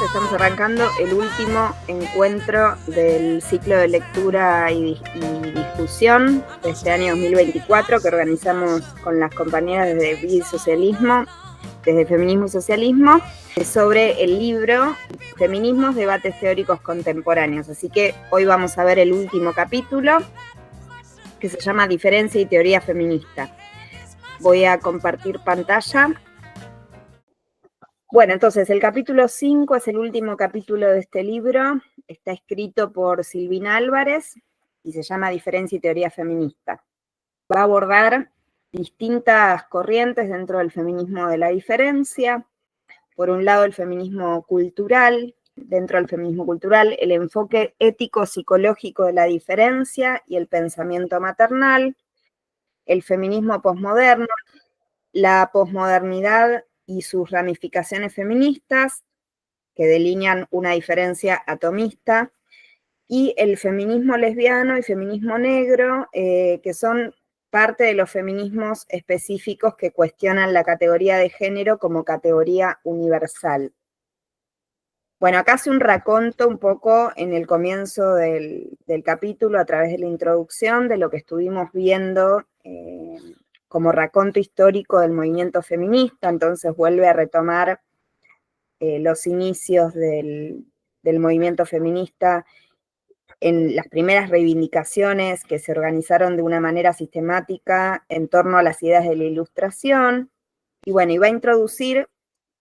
estamos arrancando el último encuentro del ciclo de lectura y discusión de este año 2024 que organizamos con las compañeras de Vida y Socialismo, desde Feminismo y Socialismo, sobre el libro Feminismos, Debates Teóricos Contemporáneos. Así que hoy vamos a ver el último capítulo, que se llama Diferencia y Teoría Feminista. Voy a compartir pantalla. Bueno, entonces el capítulo 5 es el último capítulo de este libro. Está escrito por Silvina Álvarez y se llama Diferencia y Teoría Feminista. Va a abordar distintas corrientes dentro del feminismo de la diferencia. Por un lado, el feminismo cultural. Dentro del feminismo cultural, el enfoque ético-psicológico de la diferencia y el pensamiento maternal. El feminismo posmoderno, la posmodernidad y sus ramificaciones feministas, que delinean una diferencia atomista, y el feminismo lesbiano y feminismo negro, que son parte de los feminismos específicos que cuestionan la categoría de género como categoría universal. Bueno, acá hace un raconto un poco en el comienzo del capítulo a través de la introducción de lo que estuvimos viendo como raconto histórico del movimiento feminista. Entonces vuelve a retomar los inicios del movimiento feminista en las primeras reivindicaciones que se organizaron de una manera sistemática en torno a las ideas de la Ilustración. Y bueno, y va a introducir,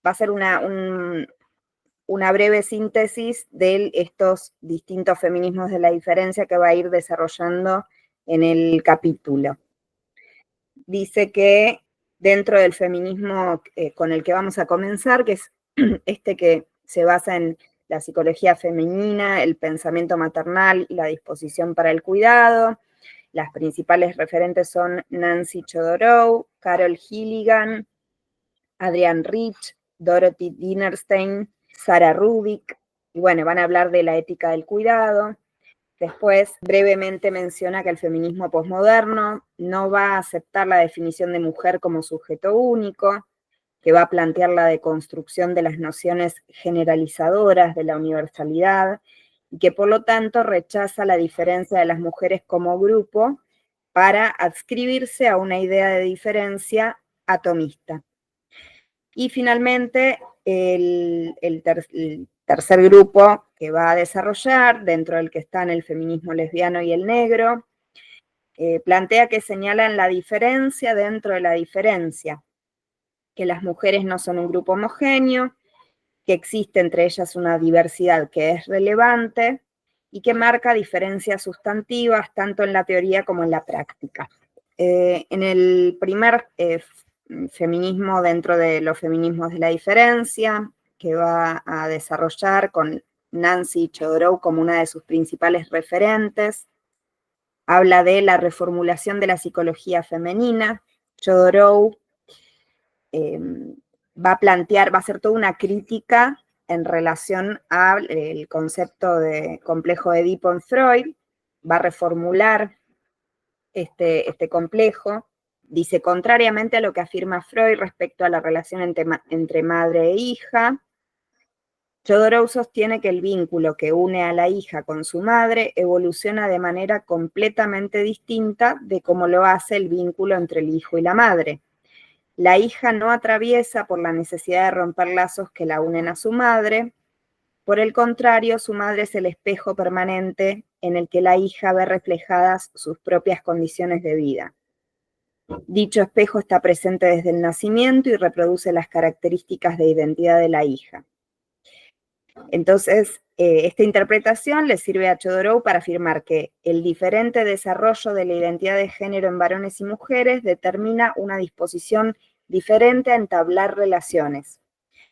va a ser una breve síntesis de estos distintos feminismos de la diferencia que va a ir desarrollando en el capítulo. Dice que dentro del feminismo con el que vamos a comenzar, que es este que se basa en la psicología femenina, el pensamiento maternal y la disposición para el cuidado, las principales referentes son Nancy Chodorow, Carol Gilligan, Adrienne Rich, Dorothy Dinerstein, Sarah Rubik, y bueno, van a hablar de la ética del cuidado. Después, brevemente menciona que el feminismo posmoderno no va a aceptar la definición de mujer como sujeto único, que va a plantear la deconstrucción de las nociones generalizadoras de la universalidad, y que por lo tanto rechaza la diferencia de las mujeres como grupo para adscribirse a una idea de diferencia atomista. Y finalmente, el tercer grupo que va a desarrollar, dentro del que están el feminismo lesbiano y el negro, plantea que señalan la diferencia dentro de la diferencia, que las mujeres no son un grupo homogéneo, que existe entre ellas una diversidad que es relevante y que marca diferencias sustantivas tanto en la teoría como en la práctica. En el primer feminismo dentro de los feminismos de la diferencia, que va a desarrollar con Nancy Chodorow como una de sus principales referentes, habla de la reformulación de la psicología femenina. Chodorow va a hacer toda una crítica en relación al concepto de complejo de Edipo en Freud, va a reformular este complejo. Dice, contrariamente a lo que afirma Freud respecto a la relación entre madre e hija, Chodorow sostiene que el vínculo que une a la hija con su madre evoluciona de manera completamente distinta de cómo lo hace el vínculo entre el hijo y la madre. La hija no atraviesa por la necesidad de romper lazos que la unen a su madre. Por el contrario, su madre es el espejo permanente en el que la hija ve reflejadas sus propias condiciones de vida. Dicho espejo está presente desde el nacimiento y reproduce las características de identidad de la hija. Entonces, esta interpretación le sirve a Chodorow para afirmar que el diferente desarrollo de la identidad de género en varones y mujeres determina una disposición diferente a entablar relaciones,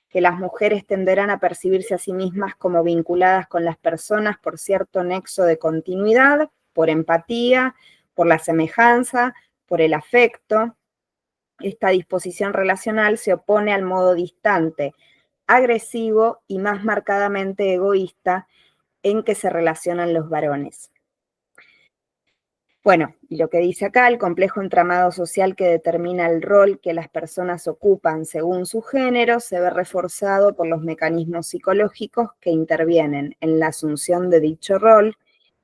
que las mujeres tenderán a percibirse a sí mismas como vinculadas con las personas por cierto nexo de continuidad, por empatía, por la semejanza, por el afecto. Esta disposición relacional se opone al modo distante, agresivo y más marcadamente egoísta en que se relacionan los varones. Bueno, y lo que dice acá, el complejo entramado social que determina el rol que las personas ocupan según su género se ve reforzado por los mecanismos psicológicos que intervienen en la asunción de dicho rol,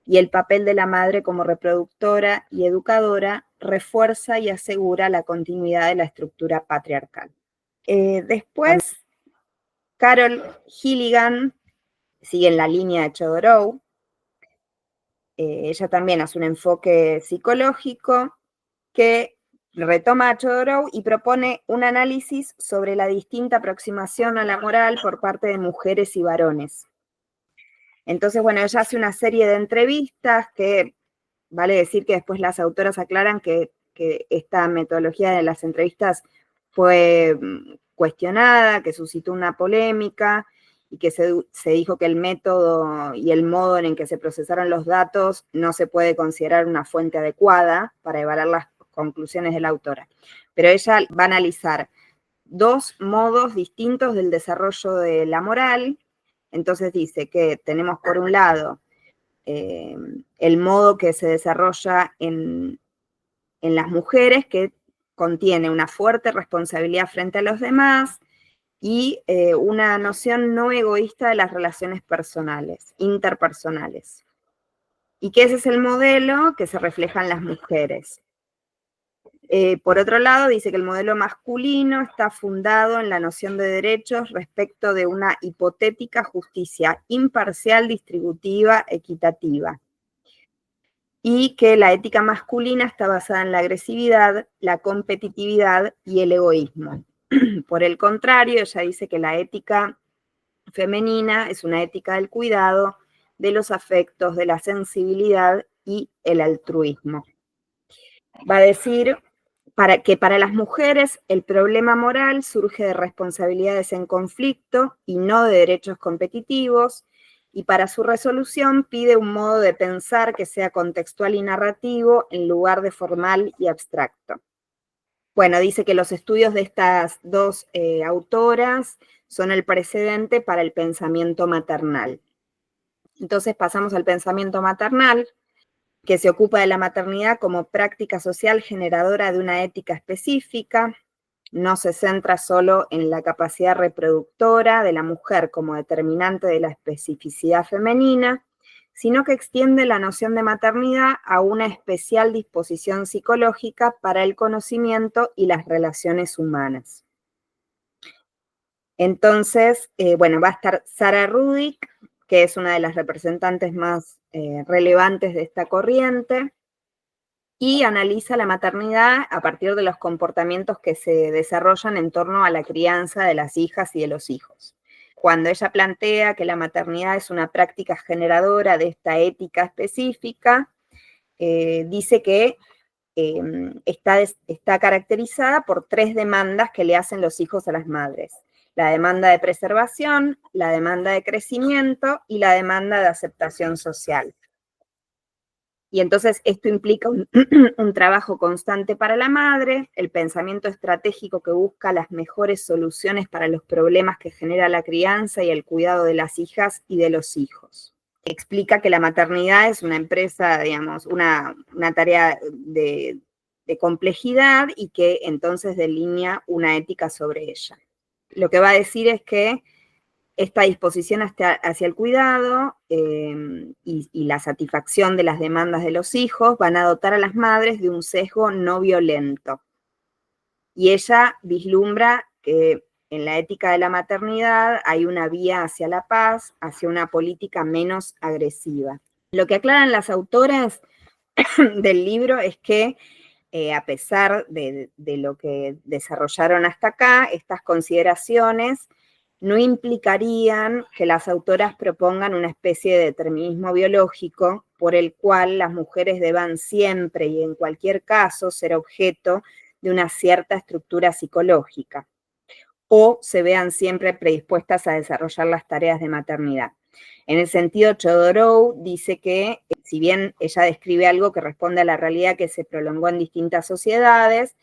y el papel de la madre como reproductora y educadora refuerza y asegura la continuidad de la estructura patriarcal. Después, Carol Gilligan sigue en la línea de Chodorow. Ella también hace un enfoque psicológico que retoma a Chodorow y propone un análisis sobre la distinta aproximación a la moral por parte de mujeres y varones. Entonces, bueno, ella hace una serie de entrevistas que vale decir que después las autoras aclaran que esta metodología de las entrevistas fue cuestionada, que suscitó una polémica y que se dijo que el método y el modo en el que se procesaron los datos no se puede considerar una fuente adecuada para evaluar las conclusiones de la autora. Pero ella va a analizar dos modos distintos del desarrollo de la moral. Entonces dice que tenemos por un lado el modo que se desarrolla en las mujeres, que contiene una fuerte responsabilidad frente a los demás y una noción no egoísta de las relaciones personales, interpersonales. Y que ese es el modelo que se refleja en las mujeres. Por otro lado, dice que el modelo masculino está fundado en la noción de derechos respecto de una hipotética justicia imparcial, distributiva, equitativa. Y que la ética masculina está basada en la agresividad, la competitividad y el egoísmo. Por el contrario, ella dice que la ética femenina es una ética del cuidado, de los afectos, de la sensibilidad y el altruismo. Va a decir que para las mujeres el problema moral surge de responsabilidades en conflicto y no de derechos competitivos, y para su resolución pide un modo de pensar que sea contextual y narrativo en lugar de formal y abstracto. Bueno, dice que los estudios de estas dos autoras son el precedente para el pensamiento maternal. Entonces pasamos al pensamiento maternal, que se ocupa de la maternidad como práctica social generadora de una ética específica. No se centra solo en la capacidad reproductora de la mujer como determinante de la especificidad femenina, sino que extiende la noción de maternidad a una especial disposición psicológica para el conocimiento y las relaciones humanas. Entonces, bueno, va a estar Sara Rudick, que es una de las representantes más relevantes de esta corriente, y analiza la maternidad a partir de los comportamientos que se desarrollan en torno a la crianza de las hijas y de los hijos. Cuando ella plantea que la maternidad es una práctica generadora de esta ética específica, dice que está caracterizada por tres demandas que le hacen los hijos a las madres: la demanda de preservación, la demanda de crecimiento y la demanda de aceptación social. Y entonces esto implica un trabajo constante para la madre, el pensamiento estratégico que busca las mejores soluciones para los problemas que genera la crianza y el cuidado de las hijas y de los hijos. Explica que la maternidad es una empresa, digamos, una tarea de complejidad y que entonces delinea una ética sobre ella. Lo que va a decir es que esta disposición hacia el cuidado y la satisfacción de las demandas de los hijos van a dotar a las madres de un sesgo no violento. Y ella vislumbra que en la ética de la maternidad hay una vía hacia la paz, hacia una política menos agresiva. Lo que aclaran las autoras del libro es que a pesar de lo que desarrollaron hasta acá, estas consideraciones no implicarían que las autoras propongan una especie de determinismo biológico por el cual las mujeres deban siempre y en cualquier caso ser objeto de una cierta estructura psicológica o se vean siempre predispuestas a desarrollar las tareas de maternidad. En el sentido, Chodorow dice que, si bien ella describe algo que responde a la realidad que se prolongó en distintas sociedades,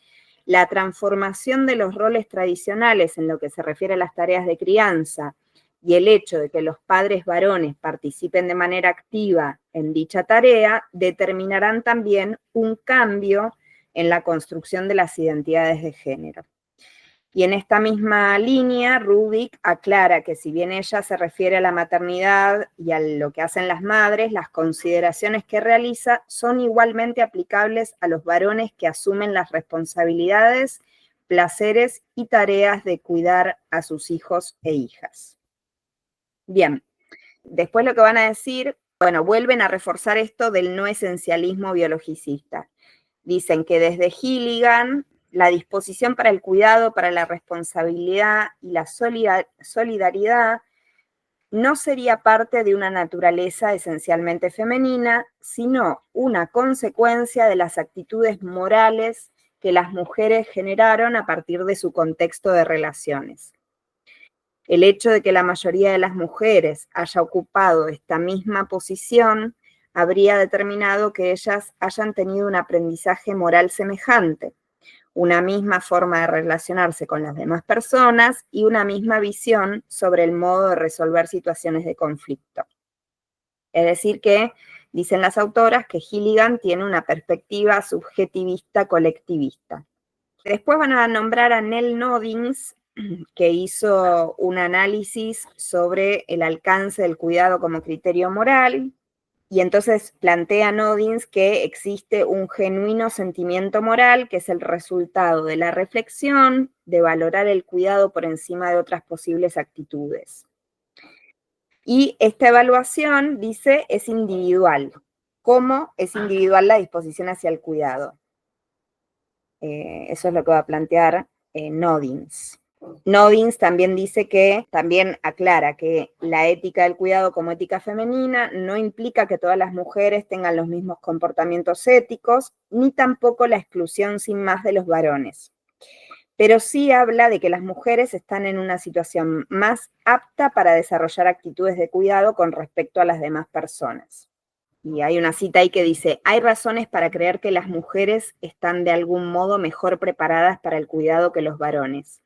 la transformación de los roles tradicionales en lo que se refiere a las tareas de crianza y el hecho de que los padres varones participen de manera activa en dicha tarea determinarán también un cambio en la construcción de las identidades de género. Y en esta misma línea, Rubik aclara que si bien ella se refiere a la maternidad y a lo que hacen las madres, las consideraciones que realiza son igualmente aplicables a los varones que asumen las responsabilidades, placeres y tareas de cuidar a sus hijos e hijas. Bien, después lo que van a decir, bueno, vuelven a reforzar esto del no esencialismo biologicista. Dicen que desde Gilligan, la disposición para el cuidado, para la responsabilidad y la solidaridad no sería parte de una naturaleza esencialmente femenina, sino una consecuencia de las actitudes morales que las mujeres generaron a partir de su contexto de relaciones. El hecho de que la mayoría de las mujeres haya ocupado esta misma posición habría determinado que ellas hayan tenido un aprendizaje moral semejante, una misma forma de relacionarse con las demás personas y una misma visión sobre el modo de resolver situaciones de conflicto. Es decir que, dicen las autoras, que Gilligan tiene una perspectiva subjetivista colectivista. Después van a nombrar a Nell Noddings, que hizo un análisis sobre el alcance del cuidado como criterio moral, y entonces plantea Noddings que existe un genuino sentimiento moral que es el resultado de la reflexión, de valorar el cuidado por encima de otras posibles actitudes. Y esta evaluación, dice, es individual. ¿Cómo es individual la disposición hacia el cuidado? Eso es lo que va a plantear Noddings. Noddings también dice que, también aclara que la ética del cuidado como ética femenina no implica que todas las mujeres tengan los mismos comportamientos éticos, ni tampoco la exclusión sin más de los varones. Pero sí habla de que las mujeres están en una situación más apta para desarrollar actitudes de cuidado con respecto a las demás personas. Y hay una cita ahí que dice, hay razones para creer que las mujeres están de algún modo mejor preparadas para el cuidado que los varones.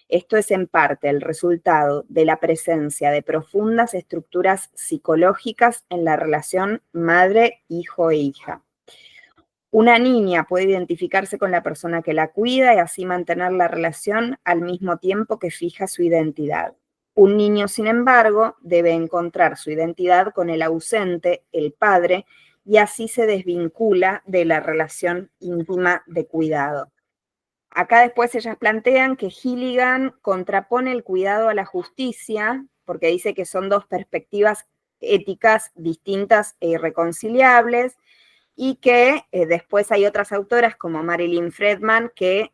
Esto es en parte el resultado de la presencia de profundas estructuras psicológicas en la relación madre, hijo e hija. Una niña puede identificarse con la persona que la cuida y así mantener la relación al mismo tiempo que fija su identidad. Un niño, sin embargo, debe encontrar su identidad con el ausente, el padre, y así se desvincula de la relación íntima de cuidado. Acá después ellas plantean que Gilligan contrapone el cuidado a la justicia, porque dice que son dos perspectivas éticas distintas e irreconciliables, y que después hay otras autoras como Marilyn Friedman que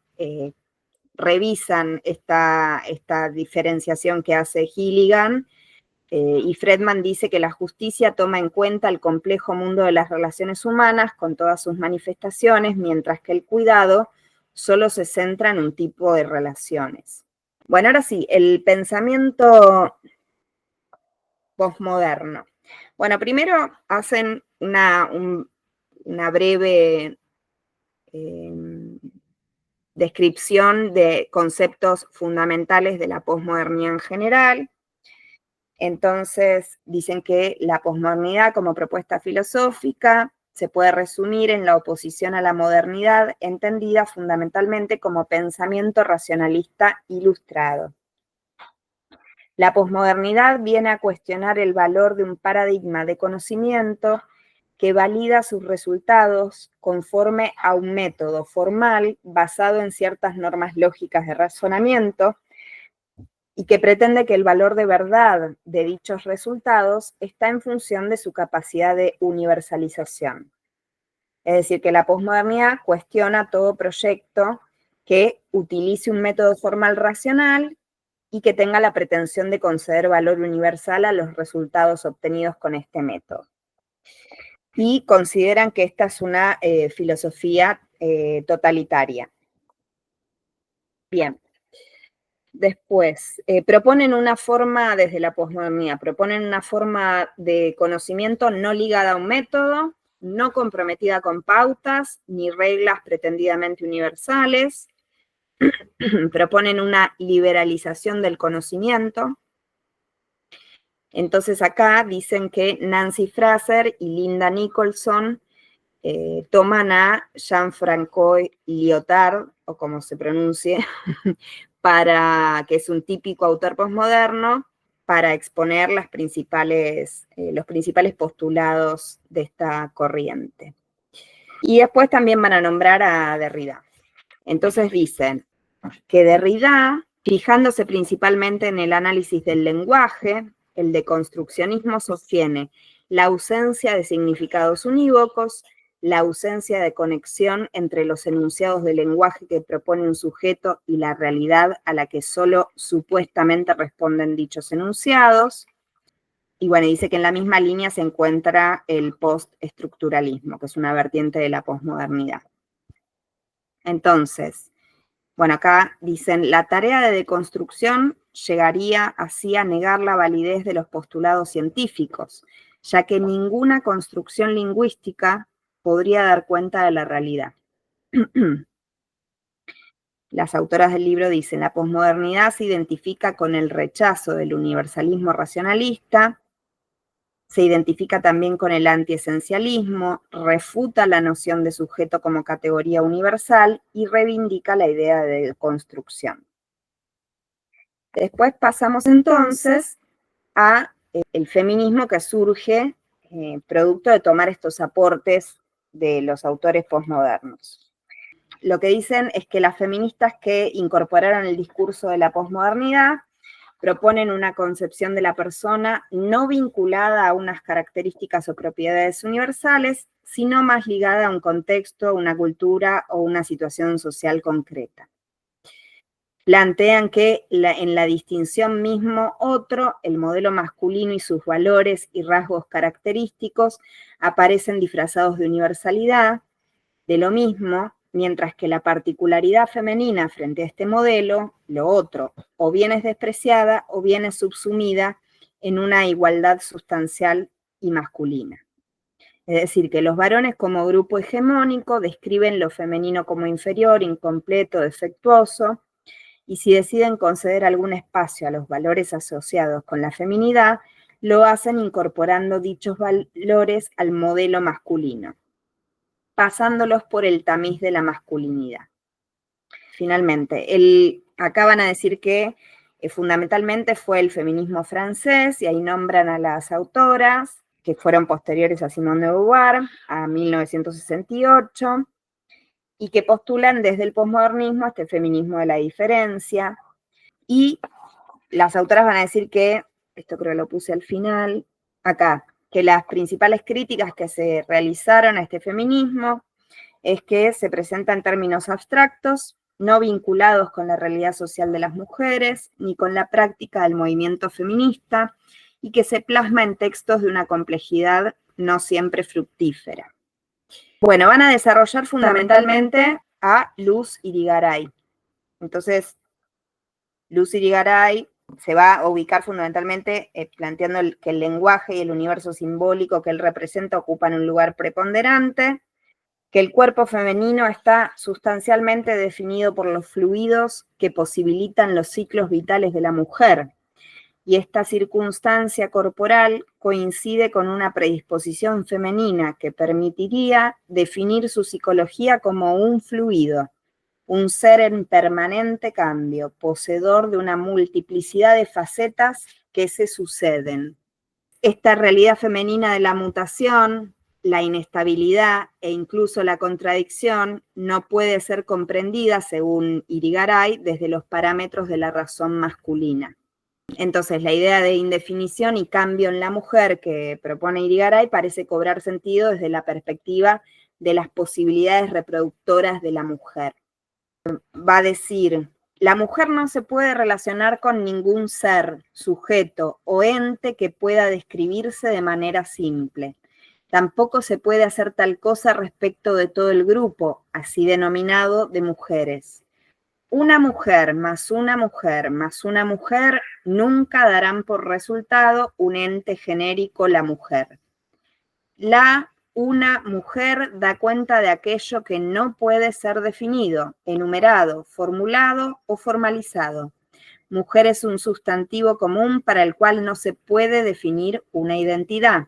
revisan esta diferenciación que hace Gilligan, y Friedman dice que la justicia toma en cuenta el complejo mundo de las relaciones humanas con todas sus manifestaciones, mientras que el cuidado solo se centra en un tipo de relaciones. Bueno, ahora sí, el pensamiento posmoderno. Bueno, primero hacen una breve descripción de conceptos fundamentales de la posmodernidad en general. Entonces, dicen que la posmodernidad como propuesta filosófica se puede resumir en la oposición a la modernidad, entendida fundamentalmente como pensamiento racionalista ilustrado. La posmodernidad viene a cuestionar el valor de un paradigma de conocimiento que valida sus resultados conforme a un método formal basado en ciertas normas lógicas de razonamiento y que pretende que el valor de verdad de dichos resultados está en función de su capacidad de universalización. Es decir, que la posmodernidad cuestiona todo proyecto que utilice un método formal racional y que tenga la pretensión de conceder valor universal a los resultados obtenidos con este método. Y consideran que esta es una filosofía totalitaria. Bien. Después, proponen una forma, desde la posmodernidad, proponen una forma de conocimiento no ligada a un método, no comprometida con pautas ni reglas pretendidamente universales. Proponen una liberalización del conocimiento. Entonces acá dicen que Nancy Fraser y Linda Nicholson toman a Jean-Francois Lyotard, o como se pronuncie, que es un típico autor posmoderno, para exponer los principales postulados de esta corriente. Y después también van a nombrar a Derrida. Entonces dicen que Derrida, fijándose principalmente en el análisis del lenguaje, el deconstruccionismo sostiene la ausencia de significados unívocos, la ausencia de conexión entre los enunciados del lenguaje que propone un sujeto y la realidad a la que solo supuestamente responden dichos enunciados. Y bueno, dice que en la misma línea se encuentra el postestructuralismo, que es una vertiente de la posmodernidad. Entonces, bueno, acá dicen, la tarea de deconstrucción llegaría así a negar la validez de los postulados científicos, ya que ninguna construcción lingüística podría dar cuenta de la realidad. Las autoras del libro dicen, la posmodernidad se identifica con el rechazo del universalismo racionalista, se identifica también con el antiesencialismo, refuta la noción de sujeto como categoría universal y reivindica la idea de construcción. Después pasamos entonces a el feminismo que surge producto de tomar estos aportes de los autores posmodernos. Lo que dicen es que las feministas que incorporaron el discurso de la posmodernidad proponen una concepción de la persona no vinculada a unas características o propiedades universales, sino más ligada a un contexto, una cultura o una situación social concreta. Plantean que en la distinción mismo-otro, el modelo masculino y sus valores y rasgos característicos aparecen disfrazados de universalidad, de lo mismo, mientras que la particularidad femenina frente a este modelo, lo otro, o bien es despreciada o bien es subsumida en una igualdad sustancial y masculina. Es decir, que los varones como grupo hegemónico describen lo femenino como inferior, incompleto, defectuoso, y si deciden conceder algún espacio a los valores asociados con la feminidad, lo hacen incorporando dichos valores al modelo masculino, pasándolos por el tamiz de la masculinidad. Finalmente, acá van a decir que fundamentalmente fue el feminismo francés, y ahí nombran a las autoras, que fueron posteriores a Simone de Beauvoir, a 1968, y que postulan desde el posmodernismo este feminismo de la diferencia. Y las autoras van a decir que, esto creo que lo puse al final, acá, que las principales críticas que se realizaron a este feminismo es que se presenta en términos abstractos, no vinculados con la realidad social de las mujeres, ni con la práctica del movimiento feminista, y que se plasma en textos de una complejidad no siempre fructífera. Bueno, van a desarrollar fundamentalmente a Luz Irigaray. Entonces, Luz Irigaray se va a ubicar fundamentalmente planteando que el lenguaje y el universo simbólico que él representa ocupan un lugar preponderante, que el cuerpo femenino está sustancialmente definido por los fluidos que posibilitan los ciclos vitales de la mujer, y esta circunstancia corporal coincide con una predisposición femenina que permitiría definir su psicología como un fluido, un ser en permanente cambio, poseedor de una multiplicidad de facetas que se suceden. Esta realidad femenina de la mutación, la inestabilidad e incluso la contradicción no puede ser comprendida, según Irigaray, desde los parámetros de la razón masculina. Entonces, la idea de indefinición y cambio en la mujer que propone Irigaray parece cobrar sentido desde la perspectiva de las posibilidades reproductoras de la mujer. Va a decir, la mujer no se puede relacionar con ningún ser, sujeto o ente que pueda describirse de manera simple. Tampoco se puede hacer tal cosa respecto de todo el grupo, así denominado, de mujeres. Una mujer más una mujer más una mujer nunca darán por resultado un ente genérico, la mujer. Una mujer da cuenta de aquello que no puede ser definido, enumerado, formulado o formalizado. Mujer es un sustantivo común para el cual no se puede definir una identidad.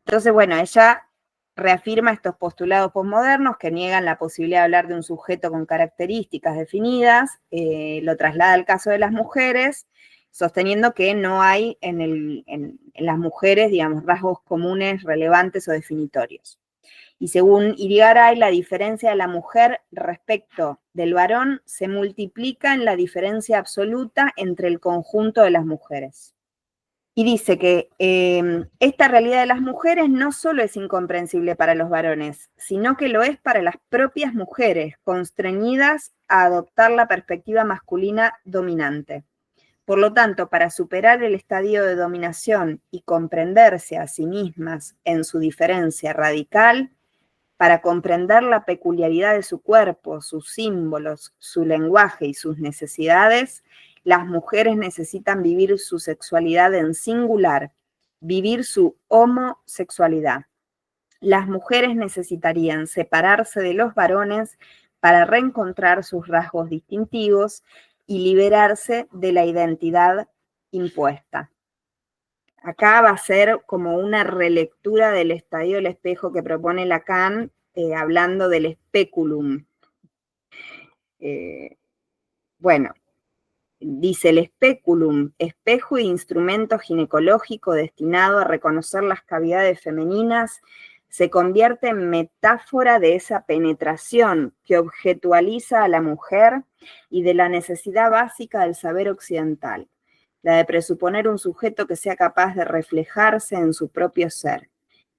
Entonces, bueno, ella reafirma estos postulados posmodernos que niegan la posibilidad de hablar de un sujeto con características definidas, lo traslada al caso de las mujeres, sosteniendo que no hay en las mujeres, digamos, rasgos comunes relevantes o definitorios. Y según Irigaray, la diferencia de la mujer respecto del varón se multiplica en la diferencia absoluta entre el conjunto de las mujeres. Y dice que esta realidad de las mujeres no solo es incomprensible para los varones, sino que lo es para las propias mujeres, constreñidas a adoptar la perspectiva masculina dominante. Por lo tanto, para superar el estadio de dominación y comprenderse a sí mismas en su diferencia radical, para comprender la peculiaridad de su cuerpo, sus símbolos, su lenguaje y sus necesidades, las mujeres necesitan vivir su sexualidad en singular, vivir su homosexualidad. Las mujeres necesitarían separarse de los varones para reencontrar sus rasgos distintivos y liberarse de la identidad impuesta. Acá va a ser como una relectura del estadio del espejo que propone Lacan, hablando del speculum. Bueno, dice el speculum, espejo e instrumento ginecológico destinado a reconocer las cavidades femeninas, se convierte en metáfora de esa penetración que objetualiza a la mujer y de la necesidad básica del saber occidental, la de presuponer un sujeto que sea capaz de reflejarse en su propio ser.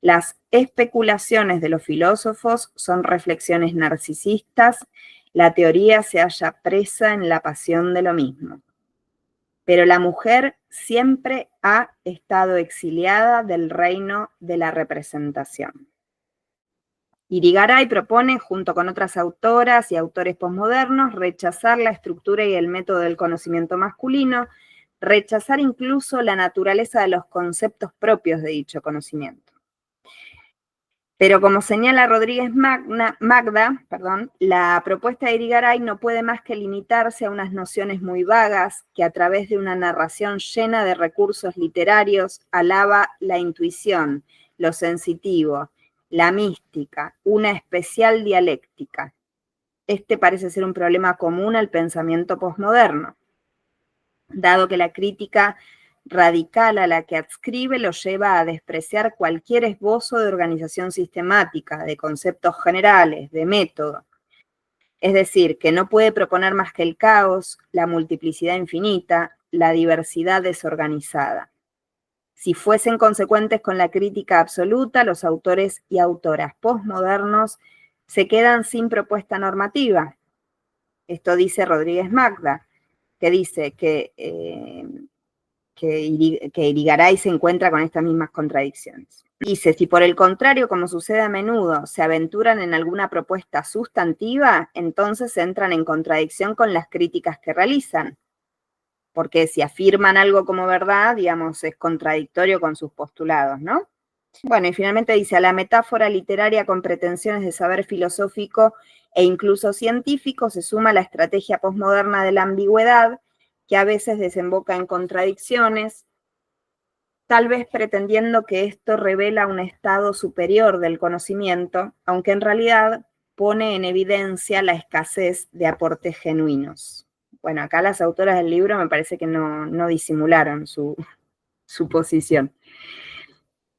Las especulaciones de los filósofos son reflexiones narcisistas, la teoría se halla presa en la pasión de lo mismo. Pero la mujer siempre ha estado exiliada del reino de la representación. Irigaray propone, junto con otras autoras y autores posmodernos, rechazar la estructura y el método del conocimiento masculino, rechazar incluso la naturaleza de los conceptos propios de dicho conocimiento. Pero como señala Rodríguez Magda, la propuesta de Irigaray no puede más que limitarse a unas nociones muy vagas que a través de una narración llena de recursos literarios alaba la intuición, lo sensitivo, la mística, una especial dialéctica. Este parece ser un problema común al pensamiento posmoderno, dado que la crítica radical a la que adscribe lo lleva a despreciar cualquier esbozo de organización sistemática, de conceptos generales, de método. Es decir, que no puede proponer más que el caos, la multiplicidad infinita, la diversidad desorganizada. Si fuesen consecuentes con la crítica absoluta, los autores y autoras posmodernos se quedan sin propuesta normativa. Esto dice Rodríguez Magda, que dice que Irigaray se encuentra con estas mismas contradicciones. Dice, si por el contrario, como sucede a menudo, se aventuran en alguna propuesta sustantiva, entonces entran en contradicción con las críticas que realizan, porque si afirman algo como verdad, digamos, es contradictorio con sus postulados, ¿no? Bueno, y finalmente dice, a la metáfora literaria con pretensiones de saber filosófico e incluso científico se suma la estrategia posmoderna de la ambigüedad, que a veces desemboca en contradicciones, tal vez pretendiendo que esto revela un estado superior del conocimiento, aunque en realidad pone en evidencia la escasez de aportes genuinos. Bueno, acá las autoras del libro me parece que no disimularon su posición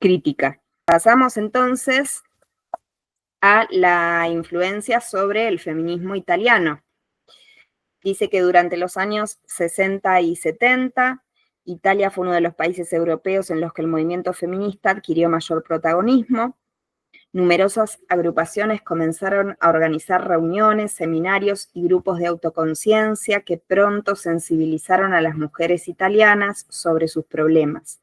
crítica. Pasamos entonces a la influencia sobre el feminismo italiano. Dice que durante los años 60 y 70, Italia fue uno de los países europeos en los que el movimiento feminista adquirió mayor protagonismo. Numerosas agrupaciones comenzaron a organizar reuniones, seminarios y grupos de autoconciencia que pronto sensibilizaron a las mujeres italianas sobre sus problemas.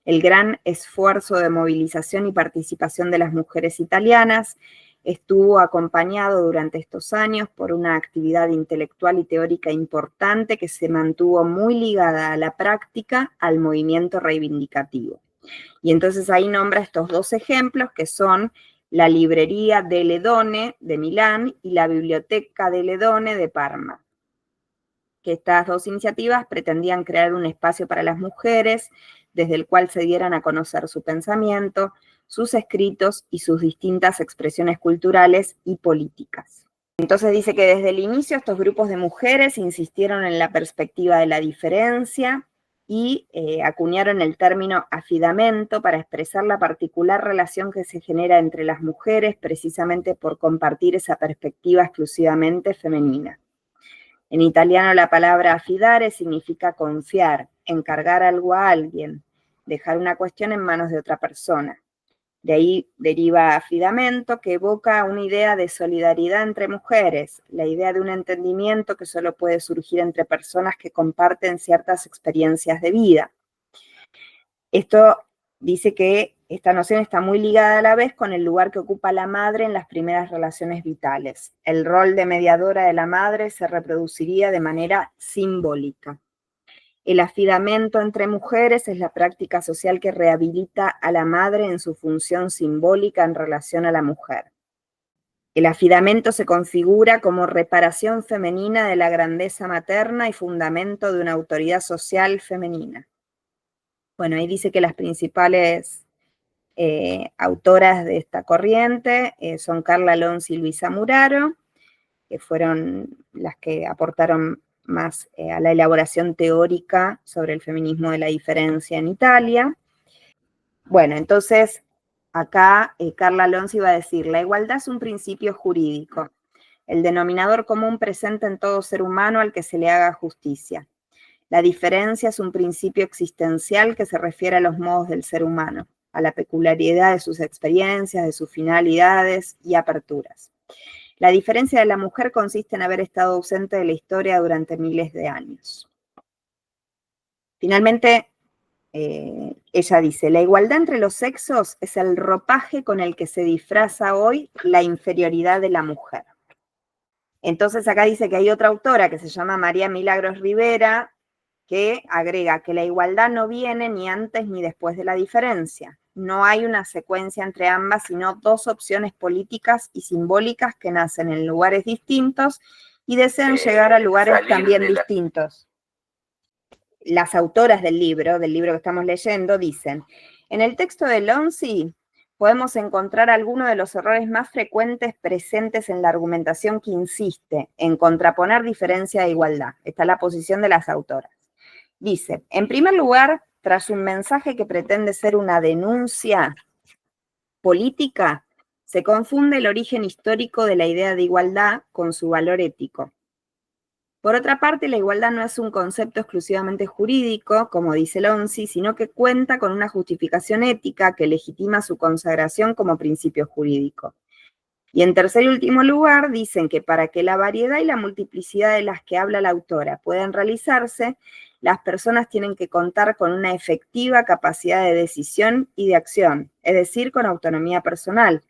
El gran esfuerzo de movilización y participación de las mujeres italianas estuvo acompañado durante estos años por una actividad intelectual y teórica importante que se mantuvo muy ligada a la práctica, al movimiento reivindicativo. Y entonces ahí nombra estos dos ejemplos que son la librería delle Donne de Milán y la biblioteca delle Donne de Parma. que estas dos iniciativas pretendían crear un espacio para las mujeres desde el cual se dieran a conocer su pensamiento, sus escritos y sus distintas expresiones culturales y políticas. Entonces dice que desde el inicio estos grupos de mujeres insistieron en la perspectiva de la diferencia y acuñaron el término afidamento para expresar la particular relación que se genera entre las mujeres precisamente por compartir esa perspectiva exclusivamente femenina. En italiano la palabra affidare significa confiar, encargar algo a alguien, dejar una cuestión en manos de otra persona. De ahí deriva affidamento, que evoca una idea de solidaridad entre mujeres, la idea de un entendimiento que solo puede surgir entre personas que comparten ciertas experiencias de vida. Esto dice que esta noción está muy ligada a la vez con el lugar que ocupa la madre en las primeras relaciones vitales. El rol de mediadora de la madre se reproduciría de manera simbólica. El afidamento entre mujeres es la práctica social que rehabilita a la madre en su función simbólica en relación a la mujer. El afidamento se configura como reparación femenina de la grandeza materna y fundamento de una autoridad social femenina. Bueno, ahí dice que las principales autoras de esta corriente son Carla Lonzi y Luisa Muraro, que fueron las que aportaron más a la elaboración teórica sobre el feminismo de la diferencia en Italia. Bueno, entonces acá Carla Lonzi va a decir, la igualdad es un principio jurídico, el denominador común presente en todo ser humano al que se le haga justicia. La diferencia es un principio existencial que se refiere a los modos del ser humano, a la peculiaridad de sus experiencias, de sus finalidades y aperturas. La diferencia de la mujer consiste en haber estado ausente de la historia durante miles de años. Finalmente, ella dice, la igualdad entre los sexos es el ropaje con el que se disfraza hoy la inferioridad de la mujer. Entonces acá dice que hay otra autora que se llama María Milagros Rivera, que agrega que la igualdad no viene ni antes ni después de la diferencia. No hay una secuencia entre ambas, sino dos opciones políticas y simbólicas que nacen en lugares distintos y desean llegar a lugares también distintos. Las autoras del libro que estamos leyendo, dicen, en el texto de Lonzi podemos encontrar algunos de los errores más frecuentes presentes en la argumentación que insiste en contraponer diferencia e igualdad. Esta es la posición de las autoras. Dice, en primer lugar, tras un mensaje que pretende ser una denuncia política, se confunde el origen histórico de la idea de igualdad con su valor ético. Por otra parte, la igualdad no es un concepto exclusivamente jurídico, como dice Lonzi, sino que cuenta con una justificación ética que legitima su consagración como principio jurídico. Y en tercer y último lugar, dicen que para que la variedad y la multiplicidad de las que habla la autora puedan realizarse, las personas tienen que contar con una efectiva capacidad de decisión y de acción, es decir, con autonomía personal,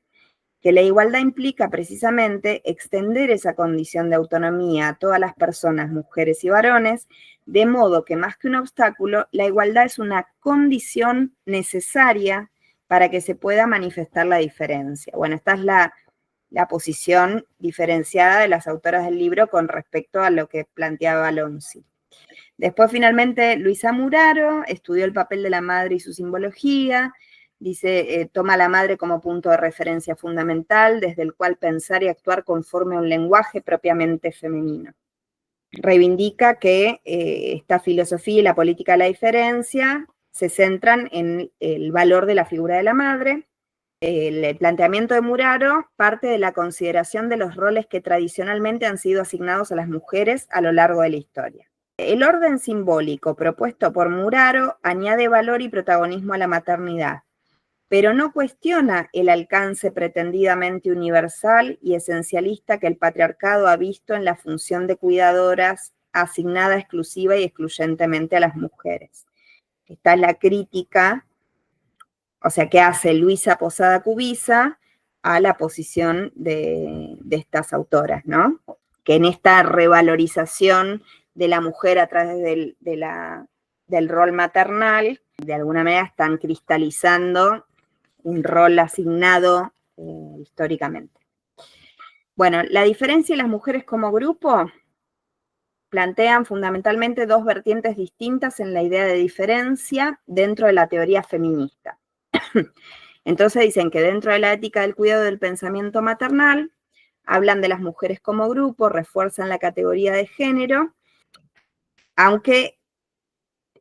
que la igualdad implica precisamente extender esa condición de autonomía a todas las personas, mujeres y varones, de modo que más que un obstáculo, la igualdad es una condición necesaria para que se pueda manifestar la diferencia. Bueno, esta es la posición diferenciada de las autoras del libro con respecto a lo que planteaba Lonzi. Después, finalmente, Luisa Muraro estudió el papel de la madre y su simbología. Dice, toma a la madre como punto de referencia fundamental, desde el cual pensar y actuar conforme a un lenguaje propiamente femenino. Reivindica que esta filosofía y la política de la diferencia se centran en el valor de la figura de la madre. El planteamiento de Muraro parte de la consideración de los roles que tradicionalmente han sido asignados a las mujeres a lo largo de la historia. El orden simbólico propuesto por Muraro añade valor y protagonismo a la maternidad, pero no cuestiona el alcance pretendidamente universal y esencialista que el patriarcado ha visto en la función de cuidadoras asignada exclusiva y excluyentemente a las mujeres. Esta es la crítica, o sea, que hace Luisa Posada Cubiza a la posición de estas autoras, ¿no? Que en esta revalorización de la mujer a través del rol maternal, de alguna manera están cristalizando un rol asignado históricamente. Bueno, la diferencia de las mujeres como grupo plantean fundamentalmente dos vertientes distintas en la idea de diferencia dentro de la teoría feminista. Entonces dicen que dentro de la ética del cuidado del pensamiento maternal, hablan de las mujeres como grupo, refuerzan la categoría de género, aunque,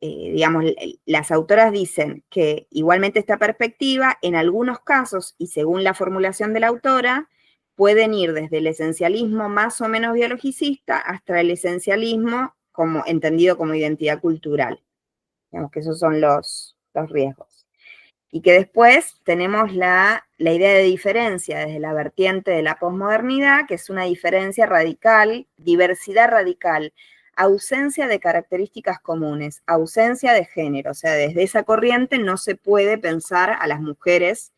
digamos, las autoras dicen que igualmente esta perspectiva, en algunos casos, y según la formulación de la autora, pueden ir desde el esencialismo más o menos biologicista hasta el esencialismo como, entendido como identidad cultural. Digamos que esos son los riesgos. Y que después tenemos la idea de diferencia desde la vertiente de la posmodernidad, que es una diferencia radical, diversidad radical, ausencia de características comunes, ausencia de género. O sea, desde esa corriente no se puede pensar a las mujeres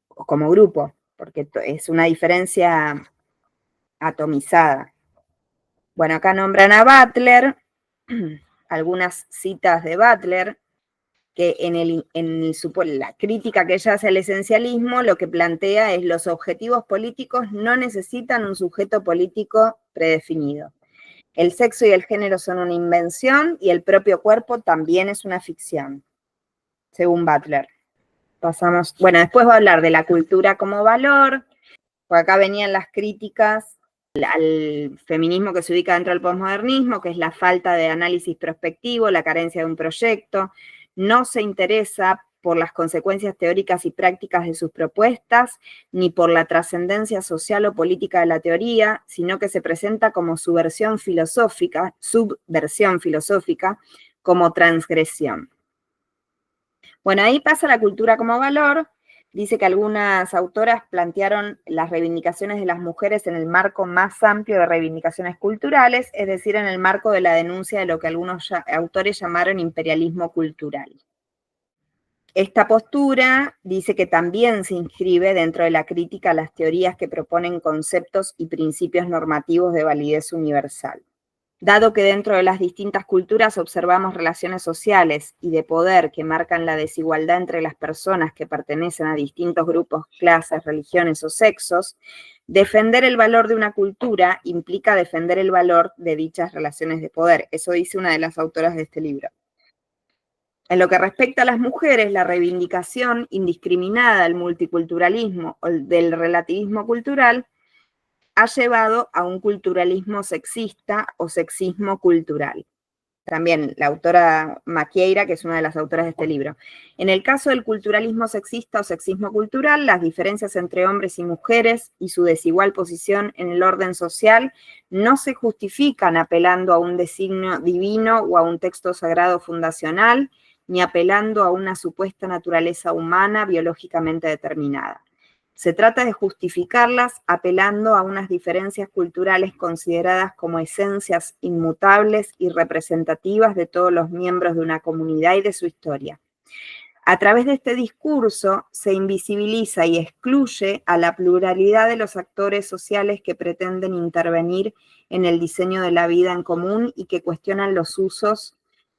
como grupo, porque es una diferencia atomizada. Bueno, acá nombran a Butler, algunas citas de Butler, que en la crítica que ella hace al esencialismo, lo que plantea es los objetivos políticos no necesitan un sujeto político predefinido. El sexo y el género son una invención y el propio cuerpo también es una ficción, según Butler. Pasamos, bueno, después va a hablar de la cultura como valor, por acá venían las críticas al feminismo que se ubica dentro del posmodernismo, que es la falta de análisis prospectivo, la carencia de un proyecto, no se interesa por las consecuencias teóricas y prácticas de sus propuestas, ni por la trascendencia social o política de la teoría, sino que se presenta como subversión filosófica, como transgresión. Bueno, ahí pasa la cultura como valor. Dice que algunas autoras plantearon las reivindicaciones de las mujeres en el marco más amplio de reivindicaciones culturales, es decir, en el marco de la denuncia de lo que algunos autores llamaron imperialismo cultural. Esta postura dice que también se inscribe dentro de la crítica a las teorías que proponen conceptos y principios normativos de validez universal. Dado que dentro de las distintas culturas observamos relaciones sociales y de poder que marcan la desigualdad entre las personas que pertenecen a distintos grupos, clases, religiones o sexos, defender el valor de una cultura implica defender el valor de dichas relaciones de poder. Eso dice una de las autoras de este libro. En lo que respecta a las mujeres, la reivindicación indiscriminada del multiculturalismo o del relativismo cultural ha llevado a un culturalismo sexista o sexismo cultural. También la autora Maquieira, que es una de las autoras de este libro. En el caso del culturalismo sexista o sexismo cultural, las diferencias entre hombres y mujeres y su desigual posición en el orden social no se justifican apelando a un designio divino o a un texto sagrado fundacional, ni apelando a una supuesta naturaleza humana biológicamente determinada. Se trata de justificarlas apelando a unas diferencias culturales consideradas como esencias inmutables y representativas de todos los miembros de una comunidad y de su historia. A través de este discurso se invisibiliza y excluye a la pluralidad de los actores sociales que pretenden intervenir en el diseño de la vida en común y que cuestionan los usos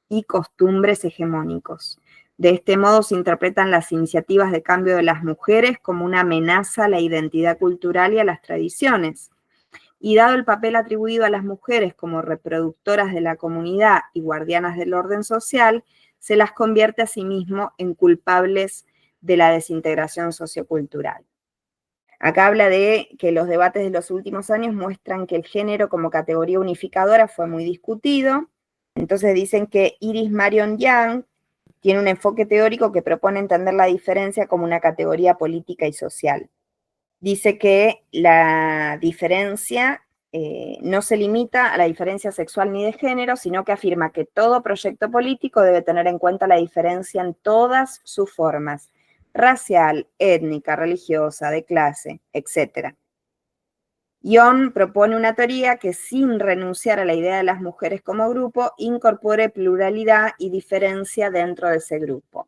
y costumbres hegemónicos. De este modo se interpretan las iniciativas de cambio de las mujeres como una amenaza a la identidad cultural y a las tradiciones. Y dado el papel atribuido a las mujeres como reproductoras de la comunidad y guardianas del orden social, se las convierte asimismo en culpables de la desintegración sociocultural. Acá habla de que los debates de los últimos años muestran que el género como categoría unificadora fue muy discutido. Entonces dicen que Iris Marion Young tiene un enfoque teórico que propone entender la diferencia como una categoría política y social. Dice que la diferencia no se limita a la diferencia sexual ni de género, sino que afirma que todo proyecto político debe tener en cuenta la diferencia en todas sus formas, racial, étnica, religiosa, de clase, etc. Young propone una teoría que, sin renunciar a la idea de las mujeres como grupo, incorpore pluralidad y diferencia dentro de ese grupo.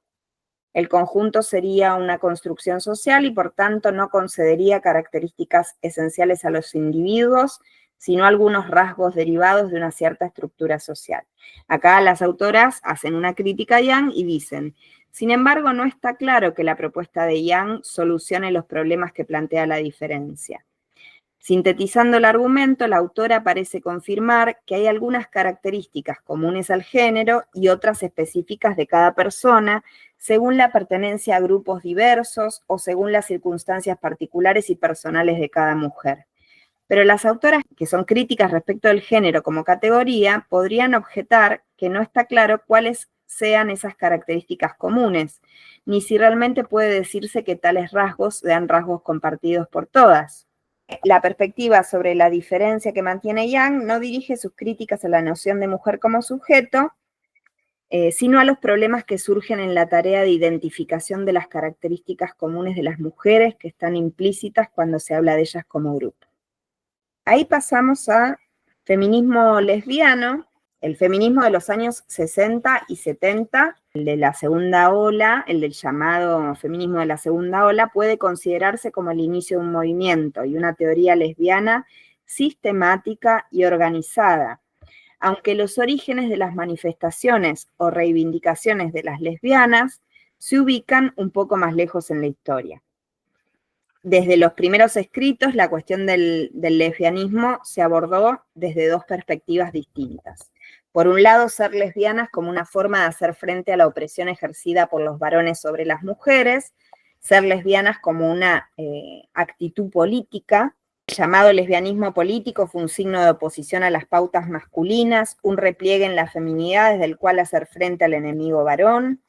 El conjunto sería una construcción social y, por tanto, no concedería características esenciales a los individuos, sino algunos rasgos derivados de una cierta estructura social. Acá las autoras hacen una crítica a Young y dicen: sin embargo, no está claro que la propuesta de Young solucione los problemas que plantea la diferencia. Sintetizando el argumento, la autora parece confirmar que hay algunas características comunes al género y otras específicas de cada persona, según la pertenencia a grupos diversos o según las circunstancias particulares y personales de cada mujer. Pero las autoras que son críticas respecto del género como categoría podrían objetar que no está claro cuáles sean esas características comunes, ni si realmente puede decirse que tales rasgos sean rasgos compartidos por todas. La perspectiva sobre la diferencia que mantiene Young no dirige sus críticas a la noción de mujer como sujeto, sino a los problemas que surgen en la tarea de identificación de las características comunes de las mujeres que están implícitas cuando se habla de ellas como grupo. Ahí pasamos a feminismo lesbiano, el feminismo de los años 60 y 70, el de la segunda ola, el del llamado feminismo de la segunda ola, puede considerarse como el inicio de un movimiento y una teoría lesbiana sistemática y organizada, aunque los orígenes de las manifestaciones o reivindicaciones de las lesbianas se ubican un poco más lejos en la historia. Desde los primeros escritos, la cuestión del lesbianismo se abordó desde dos perspectivas distintas. Por un lado, ser lesbianas como una forma de hacer frente a la opresión ejercida por los varones sobre las mujeres, ser lesbianas como una actitud política. El llamado lesbianismo político fue un signo de oposición a las pautas masculinas, un repliegue en la feminidad desde el cual hacer frente al enemigo varón.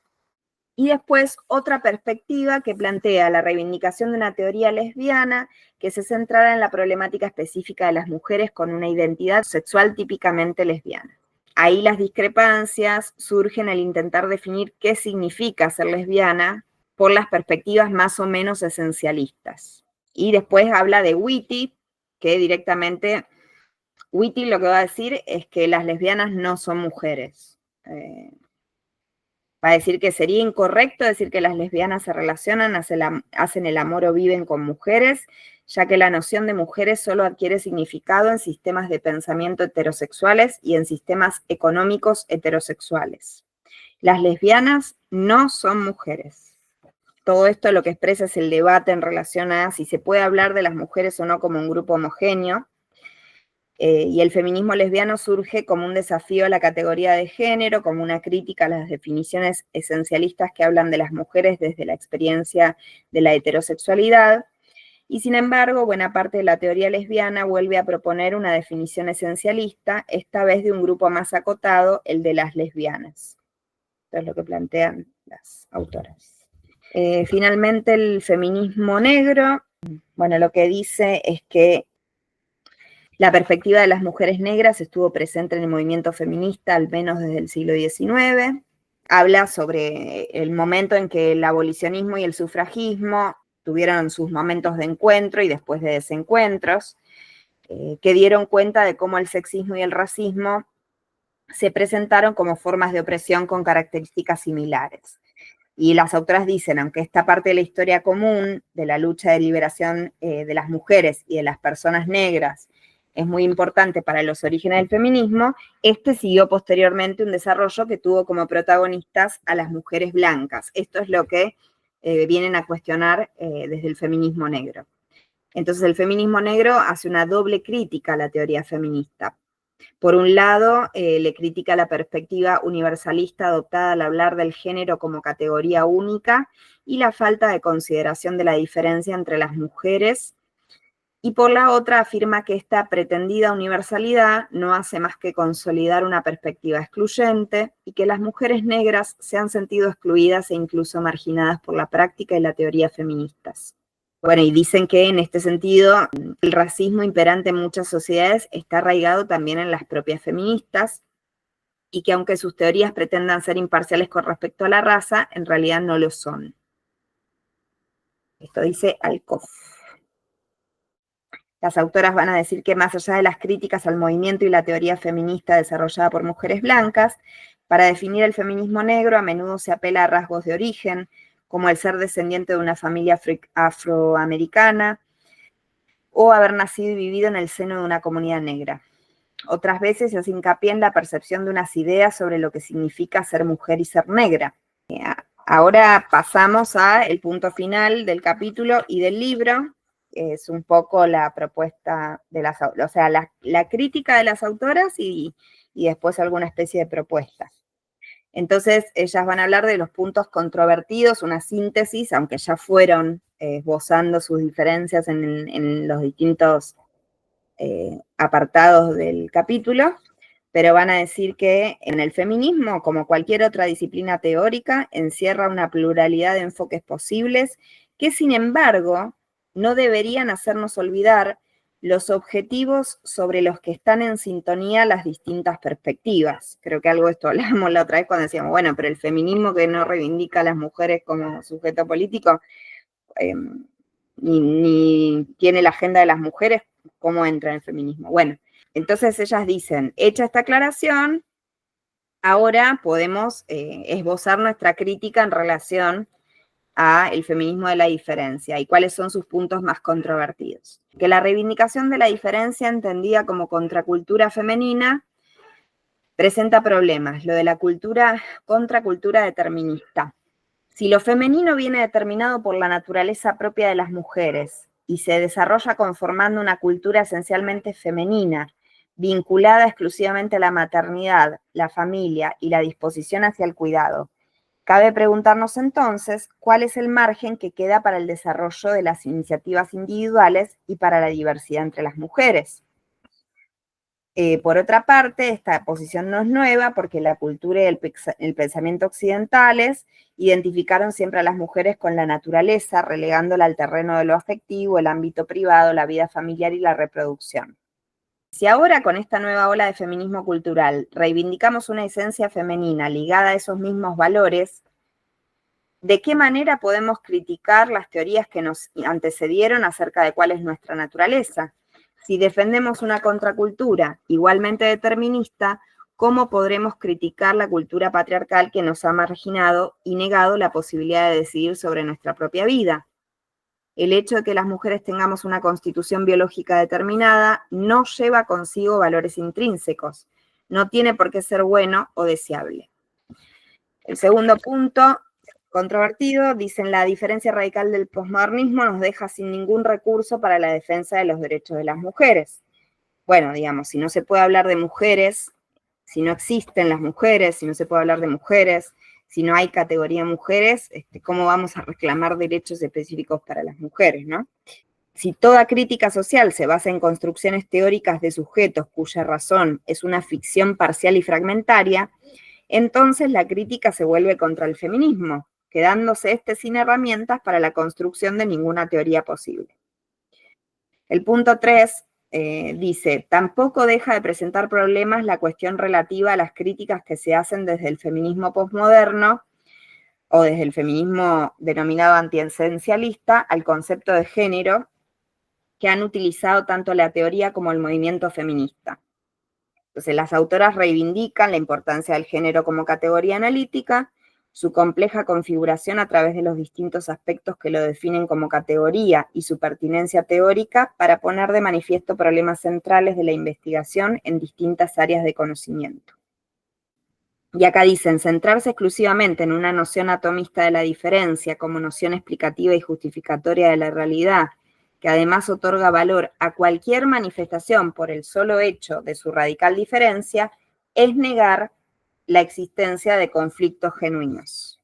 Y después otra perspectiva que plantea la reivindicación de una teoría lesbiana que se centrara en la problemática específica de las mujeres con una identidad sexual típicamente lesbiana. Ahí las discrepancias surgen al intentar definir qué significa ser lesbiana por las perspectivas más o menos esencialistas. Y después habla de Whitty, que directamente, Whitty lo que va a decir es que las lesbianas no son mujeres. Va a decir que sería incorrecto decir que las lesbianas se relacionan, hacen el amor o viven con mujeres, ya que la noción de mujeres solo adquiere significado en sistemas de pensamiento heterosexuales y en sistemas económicos heterosexuales. Las lesbianas no son mujeres. Todo esto lo que expresa es el debate en relación a si se puede hablar de las mujeres o no como un grupo homogéneo. Y el feminismo lesbiano surge como un desafío a la categoría de género, como una crítica a las definiciones esencialistas que hablan de las mujeres desde la experiencia de la heterosexualidad. Y sin embargo, buena parte de la teoría lesbiana vuelve a proponer una definición esencialista, esta vez de un grupo más acotado, el de las lesbianas. Esto es lo que plantean las autoras. Finalmente, el feminismo negro, bueno, lo que dice es que la perspectiva de las mujeres negras estuvo presente en el movimiento feminista al menos desde el siglo XIX. Habla sobre el momento en que el abolicionismo y el sufragismo tuvieron sus momentos de encuentro y después de desencuentros, que dieron cuenta de cómo el sexismo y el racismo se presentaron como formas de opresión con características similares. Y las autoras dicen, aunque esta parte de la historia común de la lucha de liberación de las mujeres y de las personas negras es muy importante para los orígenes del feminismo, este siguió posteriormente un desarrollo que tuvo como protagonistas a las mujeres blancas. Esto es lo que vienen a cuestionar desde el feminismo negro. Entonces el feminismo negro hace una doble crítica a la teoría feminista. Por un lado, le critica la perspectiva universalista adoptada al hablar del género como categoría única y la falta de consideración de la diferencia entre las mujeres, y por la otra afirma que esta pretendida universalidad no hace más que consolidar una perspectiva excluyente y que las mujeres negras se han sentido excluidas e incluso marginadas por la práctica y la teoría feministas. Bueno, y dicen que en este sentido el racismo imperante en muchas sociedades está arraigado también en las propias feministas y que aunque sus teorías pretendan ser imparciales con respecto a la raza, en realidad no lo son. Esto dice Alcoff. Las autoras van a decir que más allá de las críticas al movimiento y la teoría feminista desarrollada por mujeres blancas, para definir el feminismo negro a menudo se apela a rasgos de origen, como el ser descendiente de una familia afroamericana o haber nacido y vivido en el seno de una comunidad negra. Otras veces se hace hincapié en la percepción de unas ideas sobre lo que significa ser mujer y ser negra. Ahora pasamos al punto final del capítulo y del libro, es un poco la propuesta de o sea, la crítica de las autoras y después alguna especie de propuesta. Entonces, ellas van a hablar de los puntos controvertidos, una síntesis, aunque ya fueron esbozando sus diferencias en los distintos apartados del capítulo, pero van a decir que en el feminismo, como cualquier otra disciplina teórica, encierra una pluralidad de enfoques posibles que, sin embargo, no deberían hacernos olvidar los objetivos sobre los que están en sintonía las distintas perspectivas. Creo que algo de esto hablábamos la otra vez cuando decíamos, bueno, pero el feminismo que no reivindica a las mujeres como sujeto político, ni tiene la agenda de las mujeres, ¿cómo entra en el feminismo? Bueno, entonces ellas dicen, hecha esta aclaración, ahora podemos esbozar nuestra crítica en relación al feminismo de la diferencia y cuáles son sus puntos más controvertidos. Que la reivindicación de la diferencia entendida como contracultura femenina presenta problemas, lo de la contracultura determinista. Si lo femenino viene determinado por la naturaleza propia de las mujeres y se desarrolla conformando una cultura esencialmente femenina, vinculada exclusivamente a la maternidad, la familia y la disposición hacia el cuidado, cabe preguntarnos entonces cuál es el margen que queda para el desarrollo de las iniciativas individuales y para la diversidad entre las mujeres. Por otra parte, esta posición no es nueva porque la cultura y el pensamiento occidentales identificaron siempre a las mujeres con la naturaleza, relegándola al terreno de lo afectivo, el ámbito privado, la vida familiar y la reproducción. Si ahora con esta nueva ola de feminismo cultural reivindicamos una esencia femenina ligada a esos mismos valores, ¿de qué manera podemos criticar las teorías que nos antecedieron acerca de cuál es nuestra naturaleza? Si defendemos una contracultura igualmente determinista, ¿cómo podremos criticar la cultura patriarcal que nos ha marginado y negado la posibilidad de decidir sobre nuestra propia vida? El hecho de que las mujeres tengamos una constitución biológica determinada no lleva consigo valores intrínsecos, no tiene por qué ser bueno o deseable. El segundo punto controvertido, dicen, la diferencia radical del posmodernismo nos deja sin ningún recurso para la defensa de los derechos de las mujeres. Bueno, digamos, si no se puede hablar de mujeres, si no existen las mujeres, si no se puede hablar de mujeres, si no hay categoría mujeres, ¿cómo vamos a reclamar derechos específicos para las mujeres, no? Si toda crítica social se basa en construcciones teóricas de sujetos cuya razón es una ficción parcial y fragmentaria, entonces la crítica se vuelve contra el feminismo, quedándose sin herramientas para la construcción de ninguna teoría posible. El punto 3 dice, tampoco deja de presentar problemas la cuestión relativa a las críticas que se hacen desde el feminismo posmoderno o desde el feminismo denominado antiesencialista al concepto de género que han utilizado tanto la teoría como el movimiento feminista. Entonces, las autoras reivindican la importancia del género como categoría analítica, su compleja configuración a través de los distintos aspectos que lo definen como categoría y su pertinencia teórica para poner de manifiesto problemas centrales de la investigación en distintas áreas de conocimiento. Y acá dicen, centrarse exclusivamente en una noción atomista de la diferencia como noción explicativa y justificatoria de la realidad, que además otorga valor a cualquier manifestación por el solo hecho de su radical diferencia, es negar la existencia de conflictos genuinos.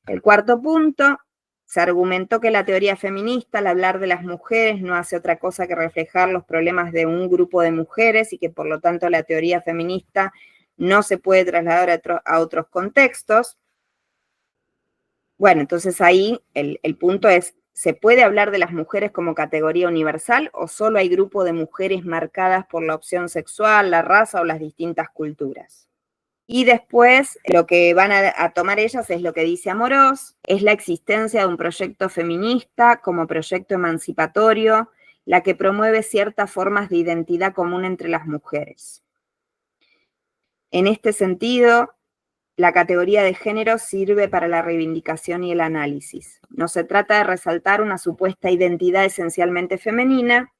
El cuarto punto, se argumentó que la teoría feminista, al hablar de las mujeres, no hace otra cosa que reflejar los problemas de un grupo de mujeres y que por lo tanto la teoría feminista no se puede trasladar a otros contextos. Bueno, entonces ahí el punto es, ¿se puede hablar de las mujeres como categoría universal o solo hay grupo de mujeres marcadas por la opción sexual, la raza o las distintas culturas? Y después lo que van a tomar ellas es lo que dice Amorós, es la existencia de un proyecto feminista como proyecto emancipatorio, la que promueve ciertas formas de identidad común entre las mujeres. En este sentido, la categoría de género sirve para la reivindicación y el análisis. No se trata de resaltar una supuesta identidad esencialmente femenina,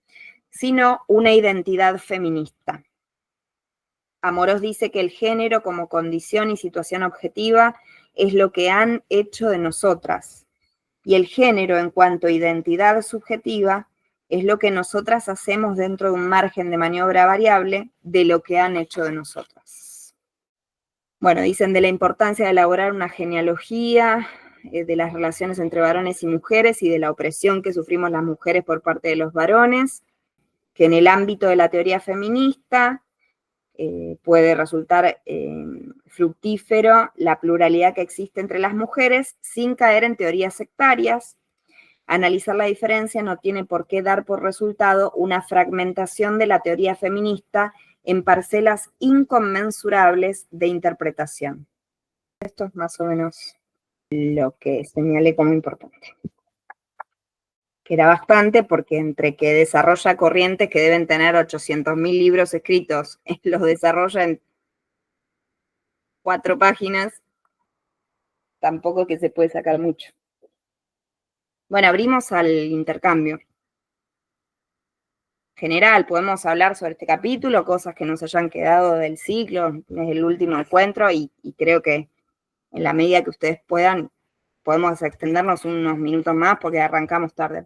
sino una identidad feminista. Amorós dice que el género como condición y situación objetiva es lo que han hecho de nosotras. Y el género, en cuanto a identidad subjetiva, es lo que nosotras hacemos dentro de un margen de maniobra variable de lo que han hecho de nosotras. Bueno, dicen de la importancia de elaborar una genealogía de las relaciones entre varones y mujeres y de la opresión que sufrimos las mujeres por parte de los varones, que en el ámbito de la teoría feminista puede resultar fructífero la pluralidad que existe entre las mujeres sin caer en teorías sectarias. Analizar la diferencia no tiene por qué dar por resultado una fragmentación de la teoría feminista en parcelas inconmensurables de interpretación. Esto es más o menos lo que señalé como importante. Que era bastante porque entre que desarrolla corrientes que deben tener 800.000 libros escritos, los desarrolla en 4 páginas, tampoco que se puede sacar mucho. Bueno, abrimos al intercambio. General, podemos hablar sobre este capítulo, cosas que nos hayan quedado del ciclo, es el último encuentro y creo que en la medida que ustedes puedan, podemos extendernos unos minutos más porque arrancamos tarde.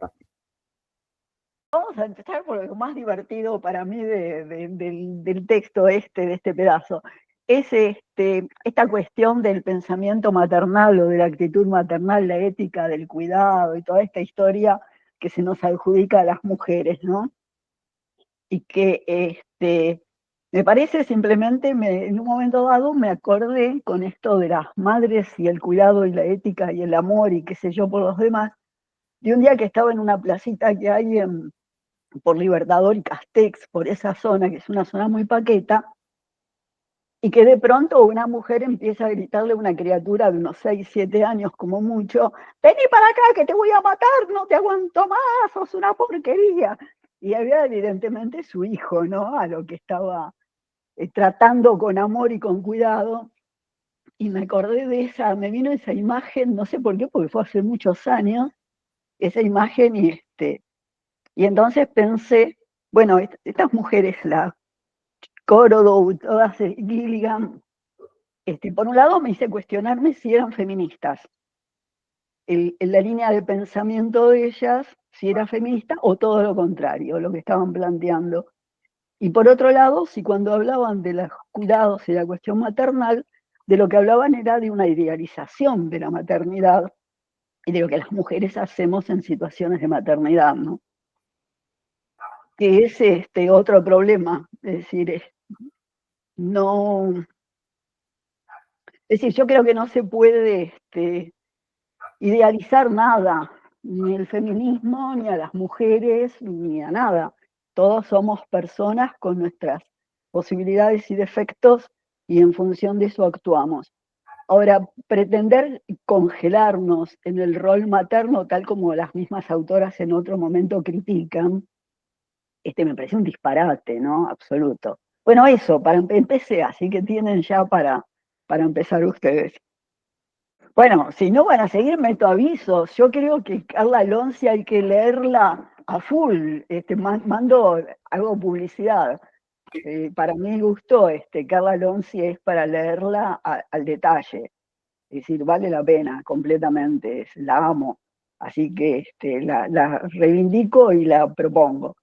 Vamos a empezar por lo más divertido para mí del texto de este pedazo. Es esta cuestión del pensamiento maternal o de la actitud maternal, la ética del cuidado y toda esta historia que se nos adjudica a las mujeres, ¿no? Y que me parece simplemente, en un momento dado me acordé con esto de las madres y el cuidado y la ética y el amor y qué sé yo por los demás, de un día que estaba en una placita que hay por Libertador y Castex, por esa zona, que es una zona muy paqueta, y que de pronto una mujer empieza a gritarle a una criatura de unos 6, 7 años como mucho, vení para acá que te voy a matar, no te aguanto más, sos una porquería. Y había evidentemente su hijo, ¿no? A lo que estaba tratando con amor y con cuidado. Y me acordé me vino esa imagen, no sé por qué, porque fue hace muchos años, esa imagen y entonces pensé, bueno, estas mujeres, la Corodo, todas Gilligan, por un lado me hice cuestionarme si eran feministas, en la línea de pensamiento de ellas, si era feminista o todo lo contrario, lo que estaban planteando. Y por otro lado, si cuando hablaban de los cuidados y la cuestión maternal, de lo que hablaban era de una idealización de la maternidad y de lo que las mujeres hacemos en situaciones de maternidad, ¿no? Que es otro problema, es decir, no, es decir, yo creo que no se puede idealizar nada, ni el feminismo, ni a las mujeres, ni a nada. Todos somos personas con nuestras posibilidades y defectos y en función de eso actuamos. Ahora, pretender congelarnos en el rol materno, tal como las mismas autoras en otro momento critican, me parece un disparate, ¿no? Absoluto. Bueno, eso, empecé, así que tienen ya para empezar ustedes. Bueno, si no van a seguir, meto avisos. Yo creo que Carla Alonso hay que leerla a full. Hago publicidad. Para mi gusto, Carla Alonso es para leerla al detalle. Es decir, vale la pena completamente. La amo. Así que la reivindico y la propongo.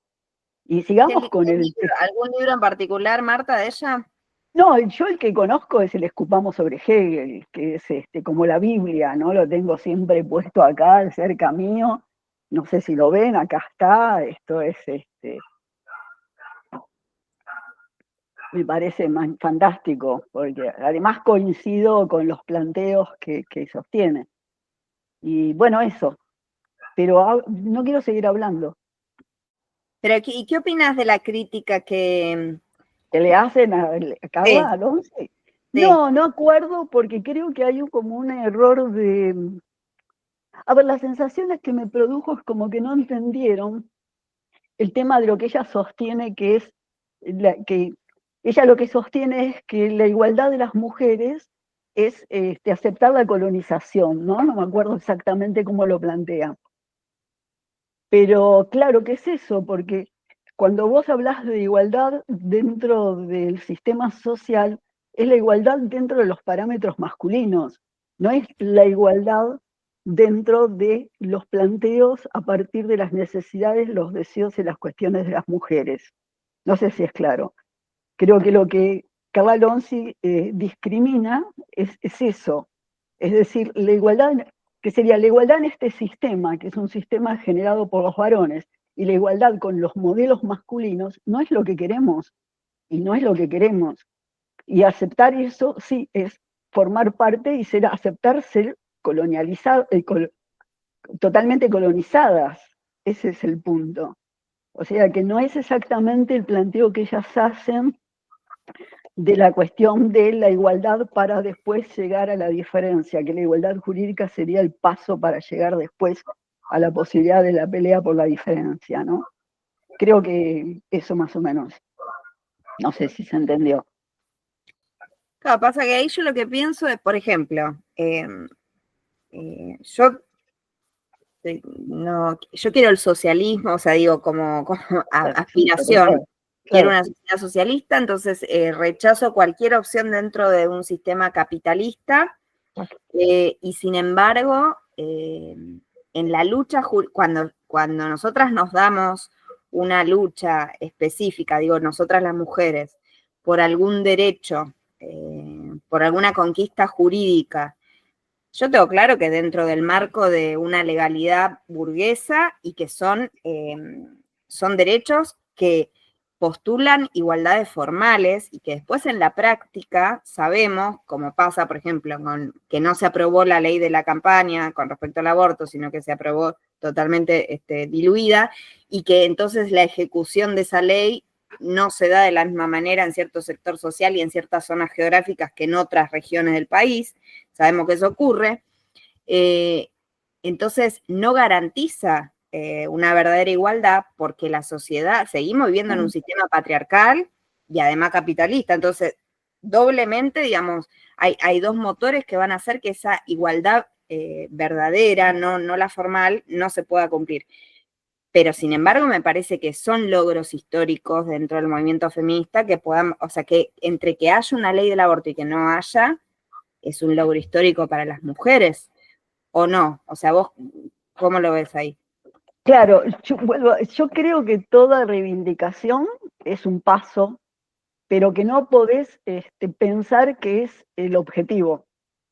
Y sigamos con el... ¿Algún libro en particular, Marta, de ella? No, yo el que conozco es el Escupamos sobre Hegel, que es como la Biblia, ¿no? Lo tengo siempre puesto acá, cerca mío. No sé si lo ven, acá está. Esto es me parece fantástico, porque además coincido con los planteos que sostiene. Y bueno, eso. Pero no quiero seguir hablando. Pero, ¿y qué opinas de la crítica que le hacen a Carla Alonso? Sí. No acuerdo porque creo que hay como un error de... A ver, la sensación es que me produjo es como que no entendieron el tema de lo que ella sostiene, que es que ella lo que sostiene es que la igualdad de las mujeres es aceptar la colonización, ¿no? No me acuerdo exactamente cómo lo plantea. Pero claro, ¿qué es eso? Porque cuando vos hablas de igualdad dentro del sistema social, es la igualdad dentro de los parámetros masculinos, no es la igualdad dentro de los planteos a partir de las necesidades, los deseos y las cuestiones de las mujeres. No sé si es claro. Creo que lo que Carla Lonzi discrimina es eso, es decir, la igualdad, que sería la igualdad en este sistema, que es un sistema generado por los varones, y la igualdad con los modelos masculinos, no es lo que queremos, y no es lo que queremos. Y aceptar eso sí es formar parte y aceptar ser colonializado, totalmente colonizadas. Ese es el punto. O sea que no es exactamente el planteo que ellas hacen de la cuestión de la igualdad para después llegar a la diferencia, que la igualdad jurídica sería el paso para llegar después a la posibilidad de la pelea por la diferencia, ¿no? Creo que eso más o menos. No sé si se entendió. Claro, pasa que ahí yo lo que pienso es, por ejemplo, yo quiero el socialismo, o sea, digo, como aspiración. Quiero una sociedad socialista, entonces rechazo cualquier opción dentro de un sistema capitalista y sin embargo, en la lucha, cuando nosotras nos damos una lucha específica, digo, nosotras las mujeres, por algún derecho, por alguna conquista jurídica, yo tengo claro que dentro del marco de una legalidad burguesa y que son derechos que postulan igualdades formales y que después en la práctica sabemos, como pasa, por ejemplo, con que no se aprobó la ley de la campaña con respecto al aborto, sino que se aprobó totalmente diluida, y que entonces la ejecución de esa ley no se da de la misma manera en cierto sector social y en ciertas zonas geográficas que en otras regiones del país. Sabemos que eso ocurre. Entonces, no garantiza una verdadera igualdad porque la sociedad, seguimos viviendo en un sistema patriarcal y además capitalista. Entonces, doblemente, digamos, hay dos motores que van a hacer que esa igualdad verdadera, no la formal, no se pueda cumplir. Pero, sin embargo, me parece que son logros históricos dentro del movimiento feminista que puedan, o sea, que entre que haya una ley del aborto y que no haya, es un logro histórico para las mujeres, ¿o no? O sea, vos, ¿cómo lo ves ahí? Claro, yo creo que toda reivindicación es un paso, pero que no podés pensar que es el objetivo.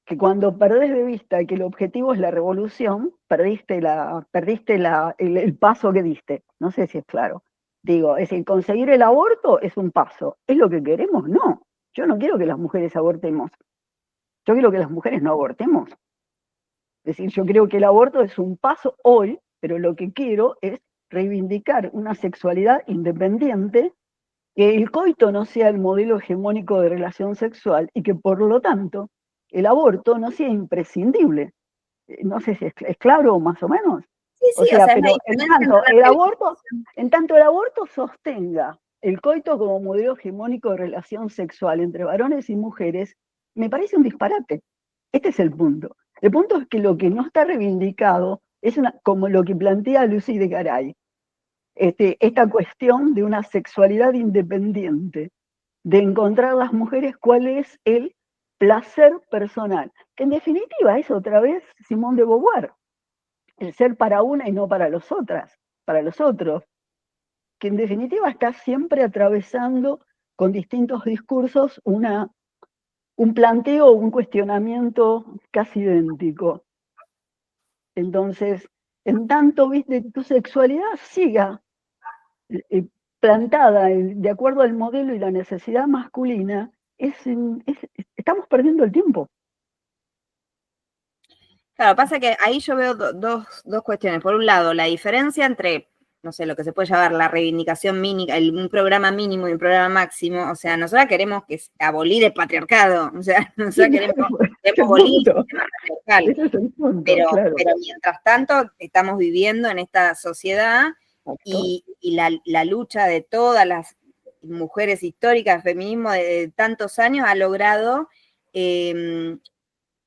Que cuando perdés de vista que el objetivo es la revolución, perdiste el paso que diste. No sé si es claro. Digo, es decir, conseguir el aborto es un paso. ¿Es lo que queremos? No. Yo no quiero que las mujeres abortemos. Yo quiero que las mujeres no abortemos. Es decir, yo creo que el aborto es un paso hoy, pero lo que quiero es reivindicar una sexualidad independiente, que el coito no sea el modelo hegemónico de relación sexual y que por lo tanto el aborto no sea imprescindible. No sé si es claro más o menos. Sí, O sí, sea, pero en tanto el aborto sostenga el coito como modelo hegemónico de relación sexual entre varones y mujeres, me parece un disparate. Este es el punto. El punto es que lo que no está reivindicado es como lo que plantea Lucy de Garay, esta cuestión de una sexualidad independiente, de encontrar las mujeres cuál es el placer personal, que en definitiva es otra vez Simone de Beauvoir, el ser para una y no para los otros, que en definitiva está siempre atravesando con distintos discursos un planteo, un cuestionamiento casi idéntico. Entonces, en tanto, viste, tu sexualidad siga plantada de acuerdo al modelo y la necesidad masculina, estamos perdiendo el tiempo. Claro, pasa que ahí yo veo dos cuestiones. Por un lado, la diferencia entre, no sé, lo que se puede llamar la reivindicación mínima, un programa mínimo y un programa máximo. O sea, nosotros queremos abolir el patriarcado. O sea, nosotros queremos abolir el sistema patriarcal. Ese es el punto, pero claro. Mientras tanto, estamos viviendo en esta sociedad y la lucha de todas las mujeres históricas, feminismo de tantos años, ha logrado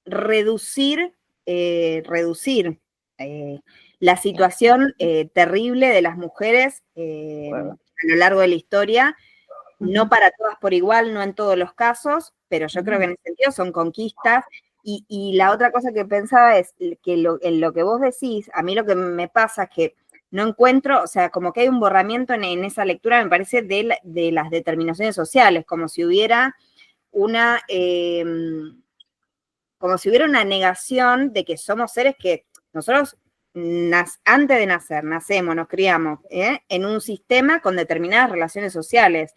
reducir la situación terrible de las mujeres a lo largo de la historia, no para todas por igual, no en todos los casos, pero yo creo que en ese sentido son conquistas Y la otra cosa que pensaba es que en lo que vos decís, a mí lo que me pasa es que no encuentro, o sea, como que hay un borramiento en esa lectura, me parece, de las determinaciones sociales, como si hubiera una, negación de que somos seres que nosotros antes de nacer, nacemos, nos criamos en un sistema con determinadas relaciones sociales,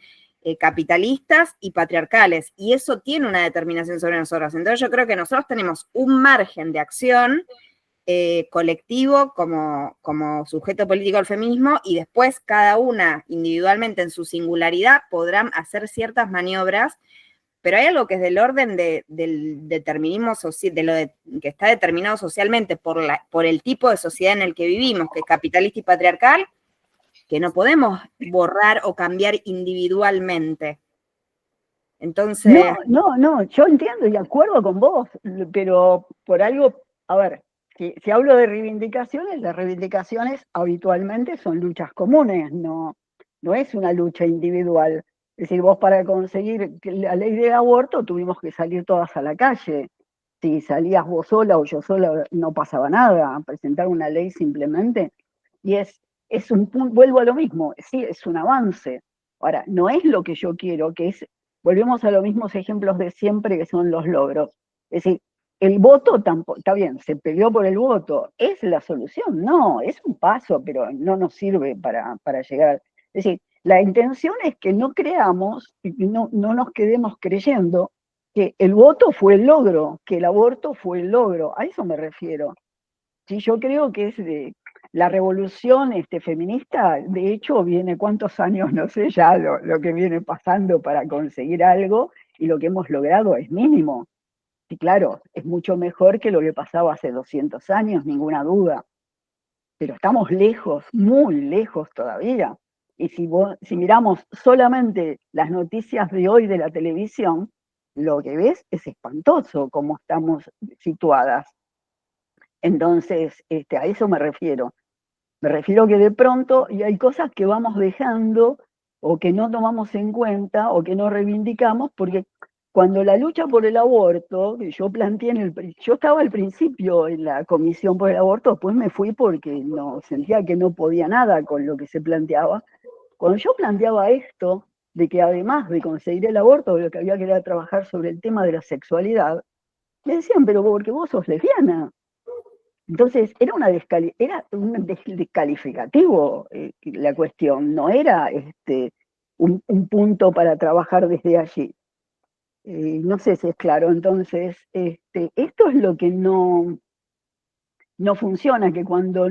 capitalistas y patriarcales, y eso tiene una determinación sobre nosotros. Entonces yo creo que nosotros tenemos un margen de acción colectivo como sujeto político del feminismo, y después cada una individualmente en su singularidad podrán hacer ciertas maniobras, pero hay algo que es del orden del determinismo social, que está determinado socialmente por el tipo de sociedad en el que vivimos, que es capitalista y patriarcal, que no podemos borrar o cambiar individualmente. Entonces... No, yo entiendo y acuerdo con vos, pero por algo, a ver, si hablo de reivindicaciones, las reivindicaciones habitualmente son luchas comunes, no es una lucha individual. Es decir, vos para conseguir la ley de aborto tuvimos que salir todas a la calle. Si salías vos sola o yo sola, no pasaba nada. Presentar una ley simplemente. Y es un punto, vuelvo a lo mismo, sí, es un avance. Ahora, no es lo que yo quiero, que es, volvemos a los mismos ejemplos de siempre que son los logros. Es decir, el voto tampoco, está bien, se peleó por el voto, ¿es la solución? No, es un paso, pero no nos sirve para llegar. Es decir, la intención es que no creamos, no nos quedemos creyendo que el voto fue el logro, que el aborto fue el logro, a eso me refiero. Sí, yo creo que es de la revolución feminista, de hecho, viene cuántos años, no sé ya lo que viene pasando para conseguir algo, y lo que hemos logrado es mínimo. Y claro, es mucho mejor que lo que pasaba hace 200 años, ninguna duda. Pero estamos lejos, muy lejos todavía. Y si miramos solamente las noticias de hoy de la televisión, lo que ves es espantoso cómo estamos situadas. Entonces, a eso me refiero. Me refiero que de pronto y hay cosas que vamos dejando o que no tomamos en cuenta o que no reivindicamos, porque cuando la lucha por el aborto, que yo planteé yo estaba al principio en la comisión por el aborto, después me fui porque no sentía que no podía nada con lo que se planteaba. Cuando yo planteaba esto, de que además de conseguir el aborto, lo que había que era trabajar sobre el tema de la sexualidad, me decían, pero porque vos sos lesbiana. Entonces, era un descalificativo la cuestión, no era un punto para trabajar desde allí. No sé si es claro. Entonces, esto es lo que no funciona, que cuando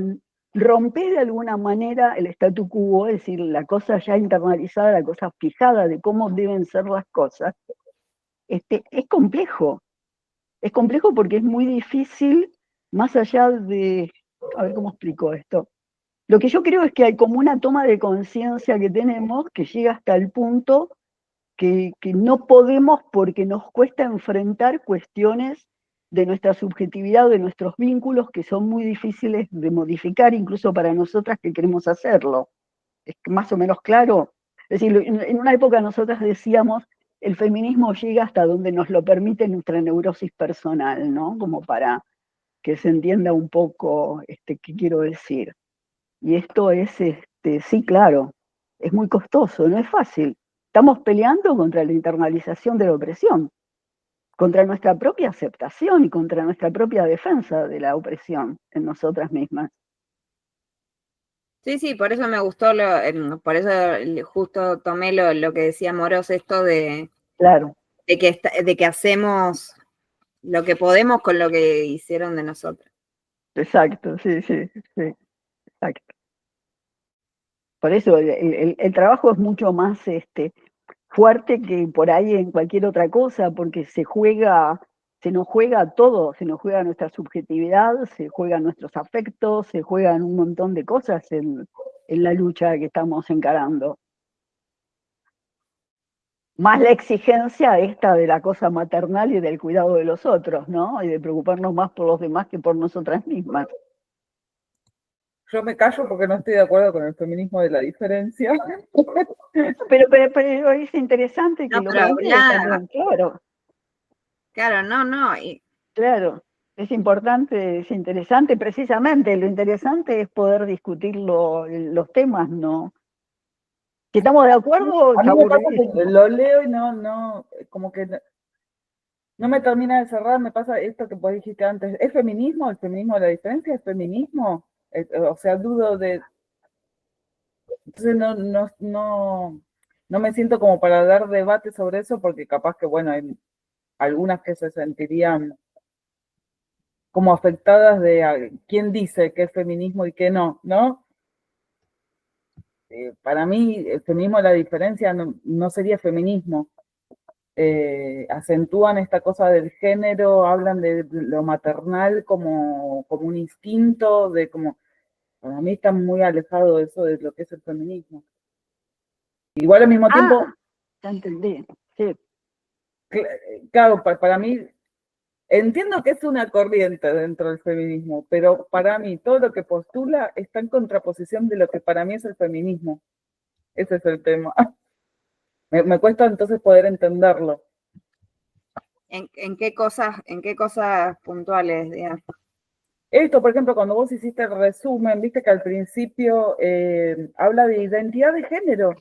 rompes de alguna manera el statu quo, es decir, la cosa ya internalizada, la cosa fijada de cómo deben ser las cosas, es complejo. Es complejo porque es muy difícil, más allá de, a ver cómo explico esto. Lo que yo creo es que hay como una toma de conciencia que tenemos que llega hasta el punto que no podemos, porque nos cuesta enfrentar cuestiones de nuestra subjetividad, de nuestros vínculos, que son muy difíciles de modificar, incluso para nosotras que queremos hacerlo. ¿Es más o menos claro? Es decir, en una época nosotras decíamos, el feminismo llega hasta donde nos lo permite nuestra neurosis personal, ¿no? Como para que se entienda un poco qué quiero decir. Y esto es, sí, claro, es muy costoso, no es fácil. Estamos peleando contra la internalización de la opresión, contra nuestra propia aceptación y contra nuestra propia defensa de la opresión en nosotras mismas. Sí, por eso me gustó, por eso justo tomé lo que decía Moros, esto claro, de que hacemos lo que podemos con lo que hicieron de nosotros. Exacto, sí, exacto. Por eso el trabajo es mucho más fuerte que por ahí en cualquier otra cosa, porque se nos juega todo, se nos juega nuestra subjetividad, se juegan nuestros afectos, se juegan un montón de cosas en la lucha que estamos encarando. Más la exigencia esta de la cosa maternal y del cuidado de los otros, ¿no? Y de preocuparnos más por los demás que por nosotras mismas. Yo me callo porque no estoy de acuerdo con el feminismo de la diferencia. Pero es interesante que No, lo pero plantees también, claro. Claro, no, Claro, es importante, es interesante, precisamente lo interesante es poder discutir los temas, ¿no? Si estamos de acuerdo, A es mí me pasa aburridísimo. que lo leo y como que no me termina de cerrar, me pasa esto que vos dijiste antes. ¿Es feminismo? ¿El feminismo de la diferencia? ¿Es feminismo? O sea, dudo de... Entonces no me siento como para dar debate sobre eso porque capaz que, bueno, hay algunas que se sentirían como afectadas de quién dice qué es feminismo y qué no, ¿no? Para mí, el feminismo de la diferencia no sería feminismo. Acentúan esta cosa del género, hablan de lo maternal como un instinto, para mí está muy alejado de eso de lo que es el feminismo. Igual al mismo tiempo, Ya entendí, sí. claro, para mí, entiendo que es una corriente dentro del feminismo, pero para mí todo lo que postula está en contraposición de lo que para mí es el feminismo. Ese es el tema. Me cuesta entonces poder entenderlo. ¿En qué cosas puntuales, digamos? Esto, por ejemplo, cuando vos hiciste el resumen, viste que al principio habla de identidad de género.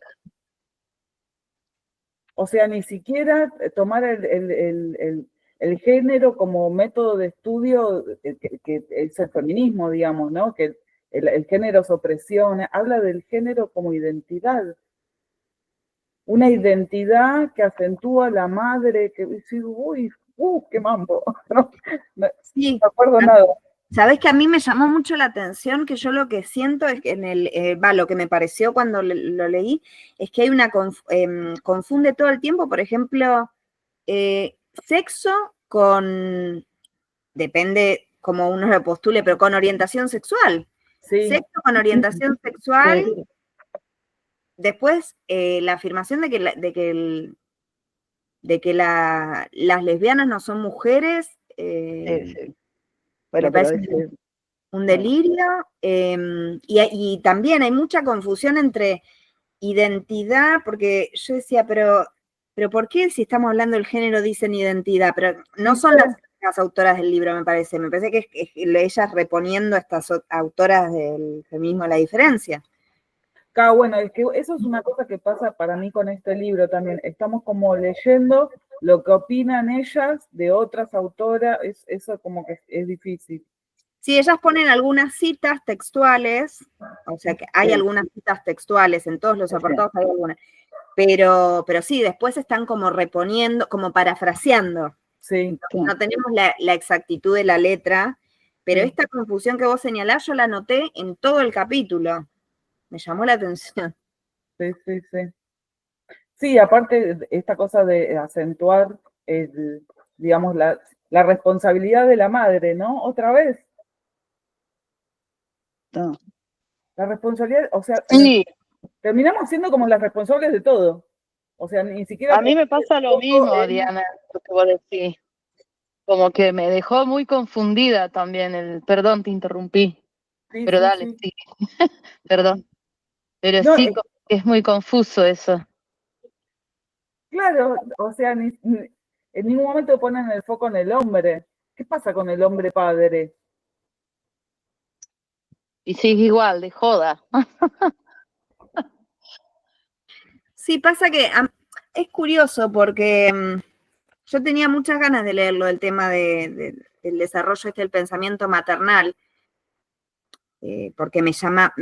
O sea, ni siquiera tomar el género como método de estudio, que es el feminismo, digamos, ¿no? Que el género es opresión. Habla del género como identidad. Una identidad que acentúa la madre, que dice, uy, qué mambo. No Sí, me acuerdo nada. sabés que a mí me llamó mucho la atención, que yo lo que siento es que lo que me pareció cuando lo leí, es que hay confunde todo el tiempo, por ejemplo, sexo con, depende como uno lo postule, pero con orientación sexual. Sí. Sexo con orientación sexual. Sí. Después, la afirmación de que las lesbianas no son mujeres, Sí. me Bueno, pero parece un delirio. Y también hay mucha confusión entre identidad, porque yo decía, pero ¿por qué si estamos hablando del género dicen identidad? Pero no son las autoras del libro, me parece que es ellas reponiendo a estas autoras del feminismo de la diferencia. Claro, bueno, es que eso es una cosa que pasa para mí con este libro también. Estamos como leyendo lo que opinan ellas de otras autoras, eso como que es difícil. Sí, ellas ponen algunas citas textuales, o sea que hay algunas citas textuales, en todos los apartados hay algunas, pero sí, después están como reponiendo, como parafraseando. Sí. No tenemos la exactitud de la letra, pero esta confusión que vos señalás, yo la noté en todo el capítulo. Me llamó la atención. Sí. Sí, aparte esta cosa de acentuar, digamos, la responsabilidad de la madre, ¿no? Otra vez. No. La responsabilidad, o sea, Sí, terminamos siendo como las responsables de todo. O sea, ni siquiera... a mí me pasa lo mismo, Diana, lo que vos decís. Como que me dejó muy confundida también perdón, te interrumpí, Sí, pero sí, dale, sí. sí, perdón. Pero No, sí, es muy confuso eso. claro, o sea, en ningún momento ponen el foco en el hombre. ¿Qué pasa con el hombre padre? Y sigue igual, de joda. Sí, pasa que es curioso porque yo tenía muchas ganas de leerlo, el tema del desarrollo del pensamiento maternal, porque me llama,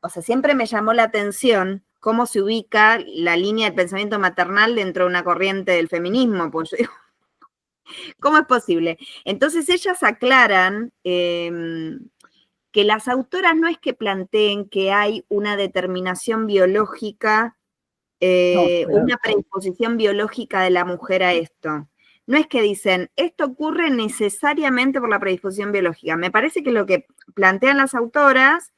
o sea, siempre me llamó la atención cómo se ubica la línea del pensamiento maternal dentro de una corriente del feminismo, pues yo digo, ¿cómo es posible? Entonces ellas aclaran que las autoras no es que planteen que hay una determinación biológica, una predisposición biológica de la mujer a esto. No es que dicen, esto ocurre necesariamente por la predisposición biológica. Me parece que lo que plantean las autoras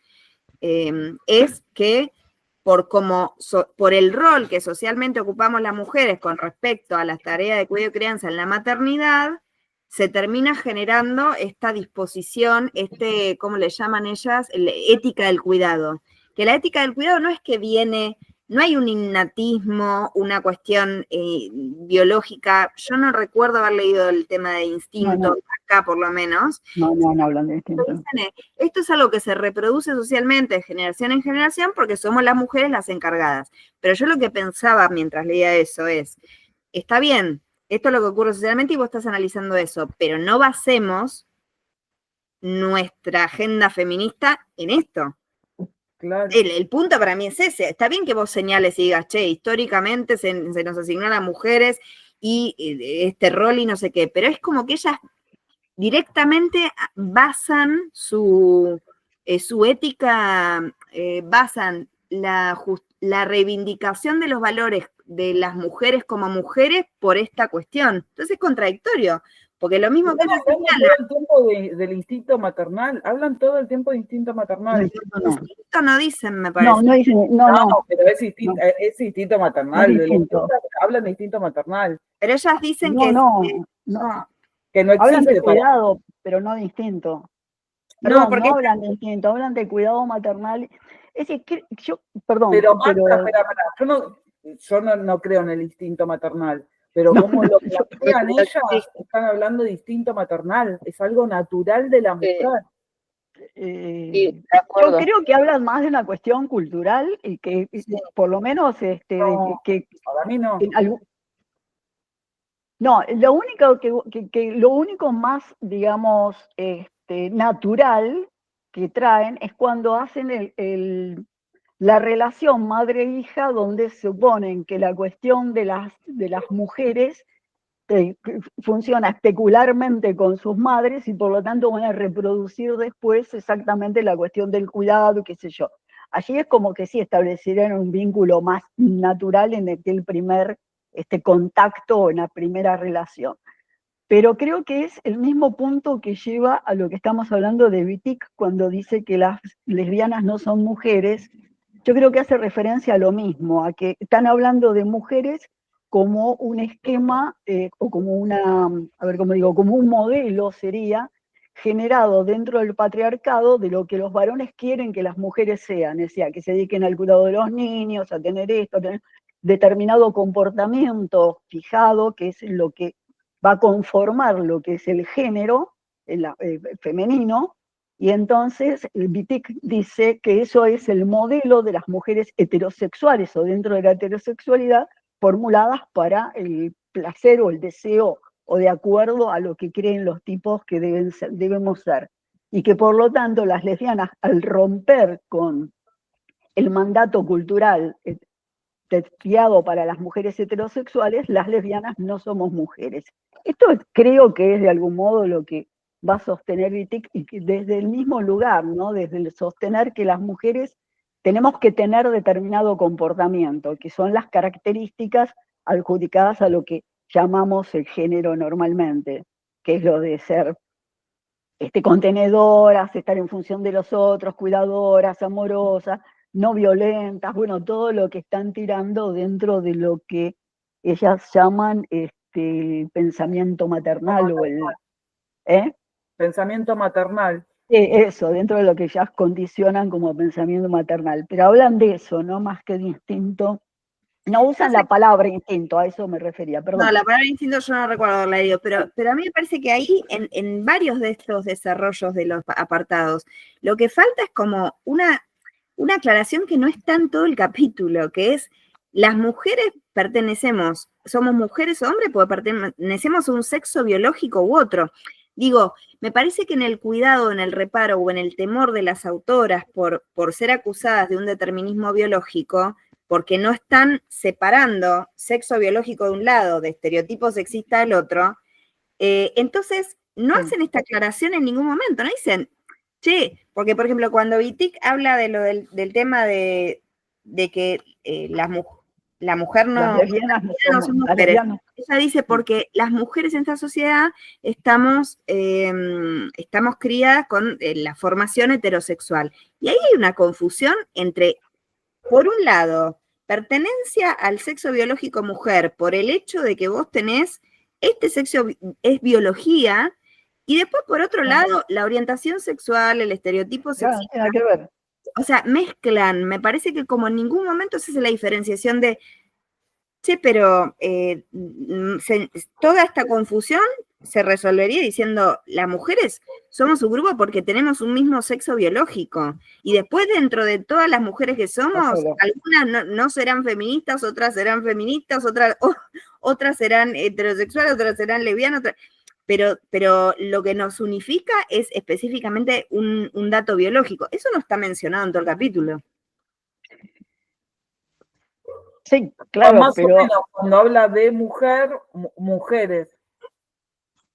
es que por el rol que socialmente ocupamos las mujeres con respecto a las tareas de cuidado y crianza en la maternidad, se termina generando esta disposición, ¿cómo le llaman ellas? Ética del cuidado. Que la ética del cuidado no es que viene no hay un innatismo, una cuestión biológica. Yo no recuerdo haber leído el tema de instinto, acá por lo menos. No hablan de instinto. Esto es algo que se reproduce socialmente de generación en generación porque somos las mujeres las encargadas. Pero yo lo que pensaba mientras leía eso es, está bien, esto es lo que ocurre socialmente y vos estás analizando eso, pero no basemos nuestra agenda feminista en esto. Claro. El punto para mí es ese. Está bien que vos señales y digas, che, históricamente se nos asignó a las mujeres y este rol y no sé qué, pero es como que ellas directamente basan su ética, basan la reivindicación de los valores de las mujeres como mujeres por esta cuestión. Entonces es contradictorio. Porque lo mismo que se señala. Todo el tiempo del instinto maternal. Hablan todo el tiempo de instinto maternal. Instinto no dicen, me parece. No dicen, no. Pero es instinto maternal. No es instinto. Hablan de instinto maternal. Pero ellas dicen que no existe. Hablan de cuidado, pero no de instinto. Perdón, no, porque no hablan de instinto, hablan de cuidado maternal. Es decir, perdón. Pero yo no creo en el instinto maternal. Pero como lo plantean ellas, están hablando de instinto maternal, es algo natural de la mujer. Sí, yo creo que hablan más de una cuestión cultural y que por lo menos para mí no. No, lo único más, digamos, natural que traen es cuando hacen la relación madre-hija, donde suponen que la cuestión de las mujeres funciona especularmente con sus madres y por lo tanto van a reproducir después exactamente la cuestión del cuidado, qué sé yo. Allí es como que sí establecerían un vínculo más natural en el primer contacto, en la primera relación. Pero creo que es el mismo punto que lleva a lo que estamos hablando de Wittig cuando dice que las lesbianas no son mujeres. Yo creo que hace referencia a lo mismo, a que están hablando de mujeres como un esquema, o como como un modelo sería, generado dentro del patriarcado de lo que los varones quieren que las mujeres sean, es decir, que se dediquen al cuidado de los niños, a tener esto, a tener determinado comportamiento fijado, que es lo que va a conformar lo que es el género femenino. Y entonces Wittig dice que eso es el modelo de las mujeres heterosexuales o dentro de la heterosexualidad formuladas para el placer o el deseo o de acuerdo a lo que creen los tipos que debemos ser. Y que por lo tanto las lesbianas, al romper con el mandato cultural desviado para las mujeres heterosexuales, las lesbianas no somos mujeres. Esto creo que es de algún modo lo que va a sostener Wittig, y que desde el mismo lugar, ¿no? Desde el sostener que las mujeres tenemos que tener determinado comportamiento, que son las características adjudicadas a lo que llamamos el género normalmente, que es lo de ser contenedoras, estar en función de los otros, cuidadoras, amorosas, no violentas, bueno, todo lo que están tirando dentro de lo que ellas llaman pensamiento maternal o el... Pensamiento maternal. Eso, dentro de lo que ellas condicionan como pensamiento maternal. Pero hablan de eso, no más que de instinto. No usan la palabra instinto, a eso me refería, perdón. No, la palabra instinto yo no recuerdo haberla leído, pero a mí me parece que ahí, en varios de estos desarrollos de los apartados, lo que falta es como una aclaración que no está en todo el capítulo, que es, las mujeres somos mujeres o hombres porque pertenecemos a un sexo biológico u otro. Digo, me parece que en el cuidado, en el reparo o en el temor de las autoras por ser acusadas de un determinismo biológico, porque no están separando sexo biológico de un lado, de estereotipo sexista del otro, entonces no hacen esta aclaración en ningún momento, no dicen, che, porque por ejemplo cuando Wittig habla de lo del tema de que la mujer no son mujeres, ella dice porque las mujeres en esta sociedad estamos criadas con la formación heterosexual, y ahí hay una confusión entre, por un lado, pertenencia al sexo biológico mujer por el hecho de que vos tenés este sexo, es biología, y después por otro lado, la orientación sexual, el estereotipo sexual. Nada que ver. o sea, mezclan, me parece que como en ningún momento se hace la diferenciación de, che, pero toda esta confusión se resolvería diciendo, las mujeres somos un grupo porque tenemos un mismo sexo biológico. Y después dentro de todas las mujeres que somos, algunas no serán feministas, otras serán feministas, otras serán heterosexuales, otras serán lesbianas, pero lo que nos unifica es específicamente un dato biológico. Eso no está mencionado en todo el capítulo. Sí, claro, más pero... o menos, cuando habla de mujeres,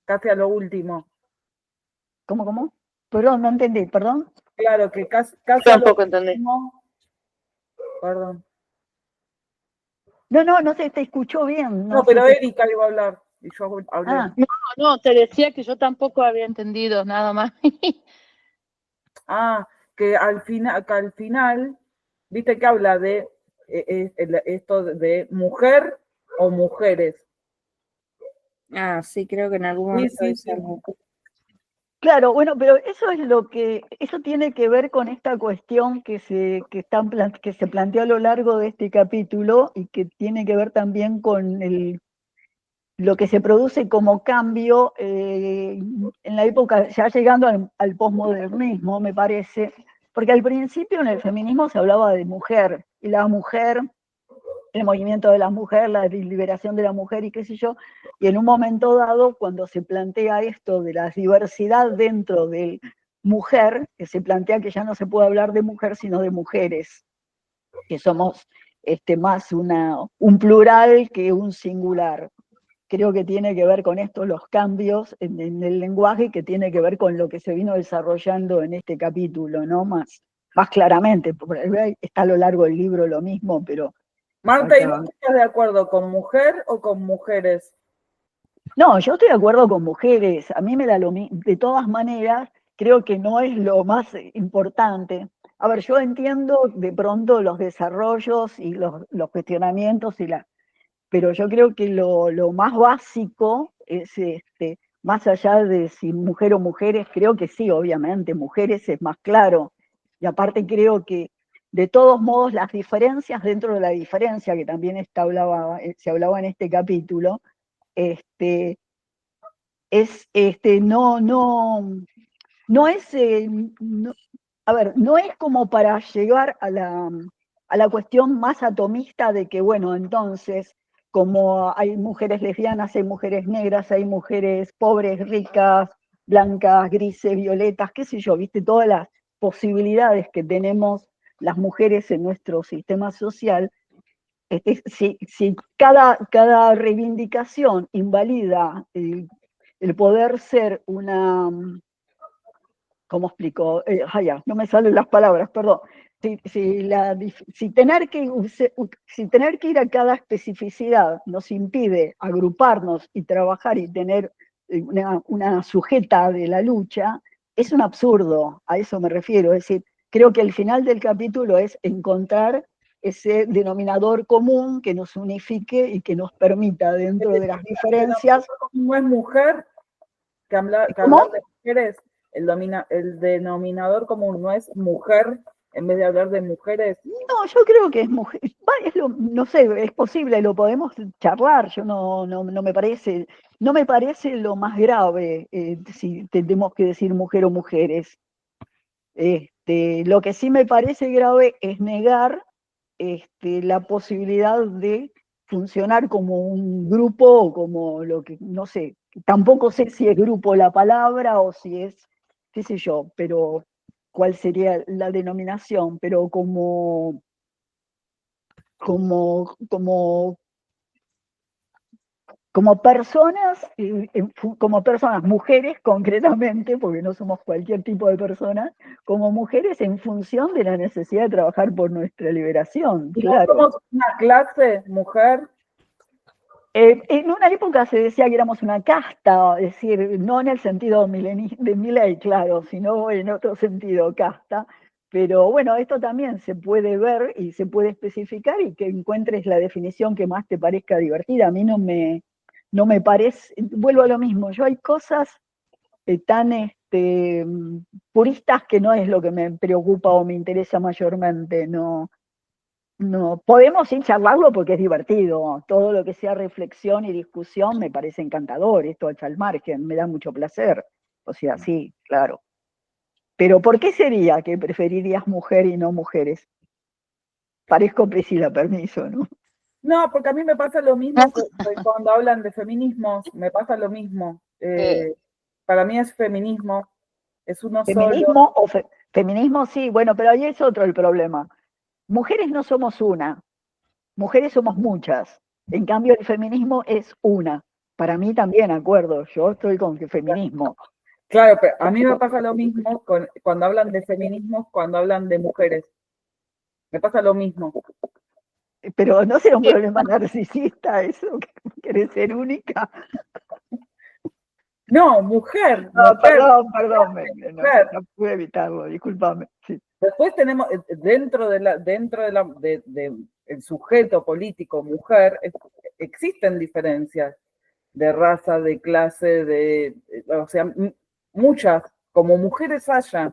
casi a lo último. ¿Cómo? Perdón, no entendí, perdón. Claro, que casi a lo último. Perdón. No sé, te escuchó bien. No, pero Erika iba a hablar. Y yo hablé. No, te decía que yo tampoco había entendido nada más. Que al final, viste que habla de esto de mujer o mujeres. Sí, creo que en algún momento. Sí. Claro, bueno, pero eso es eso tiene que ver con esta cuestión que se planteó a lo largo de este capítulo y que tiene que ver también con lo que se produce como cambio en la época, ya llegando al posmodernismo, me parece, porque al principio en el feminismo se hablaba de mujer, y la mujer, el movimiento de la mujer, la liberación de la mujer y qué sé yo, y en un momento dado, cuando se plantea esto de la diversidad dentro de mujer, que se plantea que ya no se puede hablar de mujer, sino de mujeres, que somos más un plural que un singular. Creo que tiene que ver con esto, los cambios en el lenguaje, que tiene que ver con lo que se vino desarrollando en este capítulo, ¿no? Más claramente, porque está a lo largo del libro lo mismo, pero... Marta, ¿y vos estás de acuerdo con mujer o con mujeres? No, yo estoy de acuerdo con mujeres, a mí me da lo mismo, de todas maneras, creo que no es lo más importante. A ver, yo entiendo de pronto los desarrollos y los cuestionamientos pero yo creo que lo más básico es, más allá de si mujer o mujeres, creo que sí, obviamente, mujeres es más claro. Y aparte creo que, de todos modos, las diferencias dentro de la diferencia, que también se hablaba en este capítulo, no es, a ver, no es como para llegar a la cuestión más atomista de que, bueno, entonces, como hay mujeres lesbianas, hay mujeres negras, hay mujeres pobres, ricas, blancas, grises, violetas, qué sé yo, viste, todas las posibilidades que tenemos las mujeres en nuestro sistema social. Si cada reivindicación invalida el poder ser una... ¿Cómo explico? No me salen las palabras, perdón. Si tener que ir a cada especificidad nos impide agruparnos y trabajar y tener una sujeta de la lucha, es un absurdo, a eso me refiero. Es decir, creo que el final del capítulo es encontrar ese denominador común que nos unifique y que nos permita, dentro de las diferencias... No es mujer, que hablar de mujeres, el denominador común no es mujer, en vez de hablar de mujeres. No, yo creo que es mujer, no sé, es posible, lo podemos charlar, yo no me parece lo más grave si tenemos que decir mujer o mujeres. Lo que sí me parece grave es negar la posibilidad de funcionar como un grupo o como lo que, no sé, tampoco sé si es grupo la palabra o si es, qué sé yo, pero cuál sería la denominación, pero como personas, mujeres concretamente, porque no somos cualquier tipo de persona, como mujeres en función de la necesidad de trabajar por nuestra liberación. ¿Y claro. no somos una clase, mujer? En una época se decía que éramos una casta, es decir, no en el sentido de Milei, claro, sino en otro sentido, casta. Pero bueno, esto también se puede ver y se puede especificar y que encuentres la definición que más te parezca divertida. A mí no me parece, vuelvo a lo mismo, yo hay cosas tan puristas, que no es lo que me preocupa o me interesa mayormente. No, no, podemos sí charlarlo porque es divertido. Todo lo que sea reflexión y discusión me parece encantador. Esto hecho al margen, me da mucho placer. O sea, sí, claro. Pero ¿por qué sería que preferirías mujer y no mujeres? Parezco Priscila, permiso, ¿no? No, porque a mí me pasa lo mismo que cuando hablan de feminismos, me pasa lo mismo. Para mí es feminismo, es uno solo. Feminismo, sí, bueno, pero ahí es otro el problema. Mujeres no somos una, mujeres somos muchas. En cambio, el feminismo es una. Para mí también, acuerdo, yo estoy con que feminismo. Claro, pero a mí me pasa lo mismo cuando hablan de feminismos, cuando hablan de mujeres. Me pasa lo mismo. Pero no será un problema narcisista eso, que querés ser única. No, mujer. No, Mujer, perdón, mujer. no pude evitarlo, discúlpame. Sí. Después tenemos dentro el sujeto político mujer, existen diferencias de raza, de clase, o sea, muchas, como mujeres haya.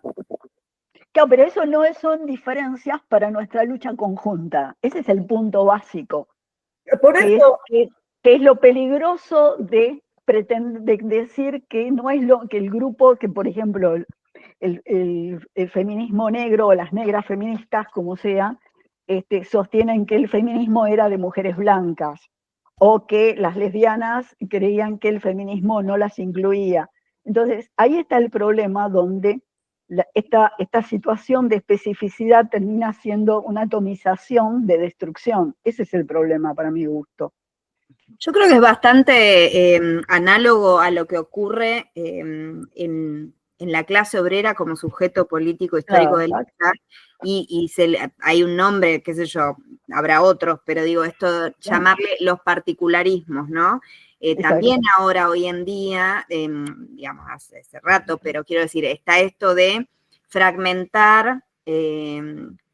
Claro, pero eso no son diferencias para nuestra lucha conjunta. Ese es el punto básico. Por eso, Que es lo peligroso de decir que no es que el grupo, que por ejemplo el feminismo negro o las negras feministas, como sea, sostienen que el feminismo era de mujeres blancas, o que las lesbianas creían que el feminismo no las incluía. Entonces, ahí está el problema donde esta situación de especificidad termina siendo una atomización de destrucción. Ese es el problema para mi gusto. Yo creo que es bastante análogo a lo que ocurre en la clase obrera como sujeto político histórico del lugar, y hay un nombre, qué sé yo, habrá otros, pero digo, esto, llamarle los particularismos, ¿no? También ahora, hoy en día, digamos, hace rato, pero quiero decir, está esto de fragmentar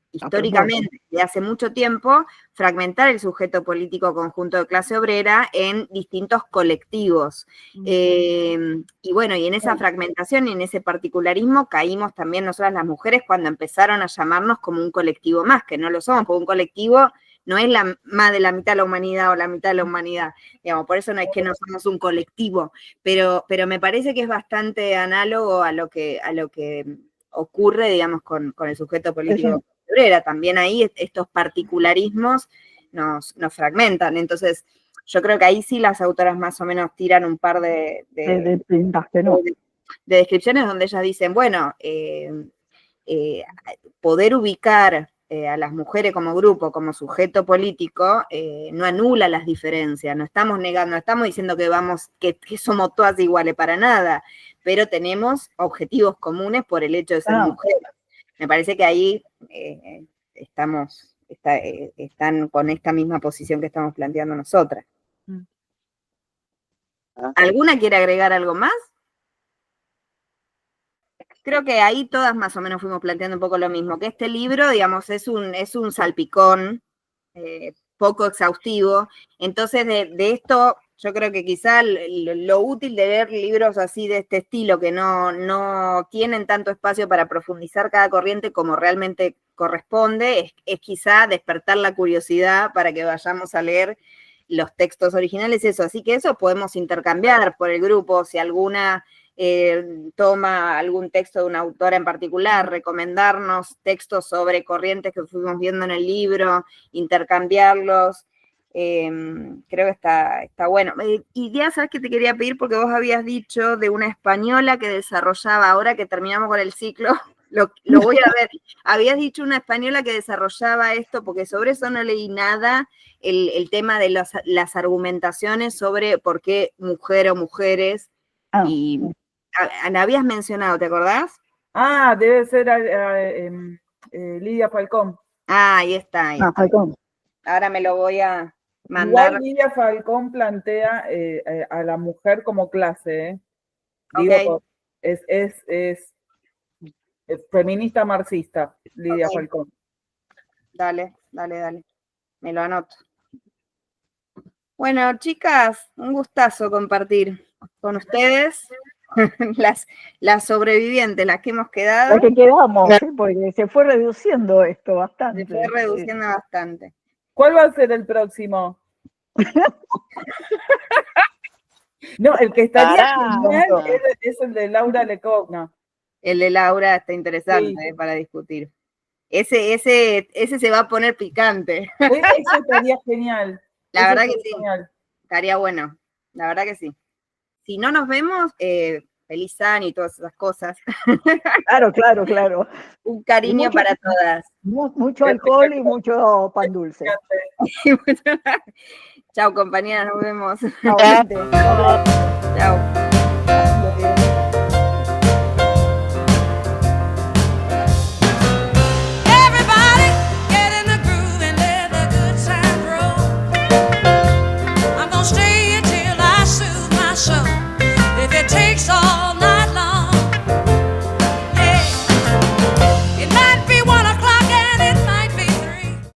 históricamente, de hace mucho tiempo, fragmentar el sujeto político conjunto de clase obrera en distintos colectivos. Y bueno, y en esa fragmentación y en ese particularismo caímos también nosotras las mujeres cuando empezaron a llamarnos como un colectivo más, que no lo somos, porque un colectivo no es más de la mitad de la humanidad o la mitad de la humanidad, digamos, por eso no es que no somos un colectivo, pero me parece que es bastante análogo a lo que ocurre, digamos, con el sujeto político obrera. También ahí estos particularismos nos fragmentan. Entonces, yo creo que ahí sí las autoras más o menos tiran un par de descripciones donde ellas dicen, bueno, poder ubicar a las mujeres como grupo, como sujeto político, no anula las diferencias, no estamos negando, no estamos diciendo que somos todas iguales para nada, pero tenemos objetivos comunes por el hecho de ser mujeres. Me parece que ahí están con esta misma posición que estamos planteando nosotras. ¿Alguna quiere agregar algo más? Creo que ahí todas más o menos fuimos planteando un poco lo mismo, que este libro, digamos, es un salpicón poco exhaustivo. Entonces, de esto, yo creo que quizá lo útil de ver libros así de este estilo, que no tienen tanto espacio para profundizar cada corriente como realmente corresponde, es quizá despertar la curiosidad para que vayamos a leer los textos originales, eso. Así que eso podemos intercambiar por el grupo, si alguna toma algún texto de una autora en particular, recomendarnos textos sobre corrientes que fuimos viendo en el libro, intercambiarlos. Creo que está bueno. Y ya sabes que te quería pedir, porque vos habías dicho de una española que desarrollaba, ahora que terminamos con el ciclo, lo voy a ver, habías dicho una española que desarrollaba esto, porque sobre eso no leí nada, el tema de las argumentaciones sobre por qué mujer o mujeres, y la habías mencionado, ¿te acordás? Debe ser Lidia Falcón. Ahí está. Falcón. Ahora me lo voy a mandar. Igual Lidia Falcón plantea a la mujer como clase, Digo, es feminista marxista, Lidia Falcón. Dale. Me lo anoto. Bueno, chicas, un gustazo compartir con ustedes. las sobrevivientes, las que hemos quedado, Las que quedamos, ¿sí? Porque se fue reduciendo esto bastante. se fue reduciendo bastante. ¿Cuál va a ser el próximo? No, el que estaría genial es el de Laura Lecogna. El de Laura está interesante Sí. para discutir. Ese se va a poner picante. Eso estaría genial. La Eso verdad que estaría sí, genial. estaría bueno. La verdad que sí. Si no nos vemos, feliz año y todas esas cosas. Claro, claro, claro. Un cariño mucho- para todas. Mucho alcohol y mucho pan dulce. Chao, compañeras, nos vemos. Chao, gente. Chao.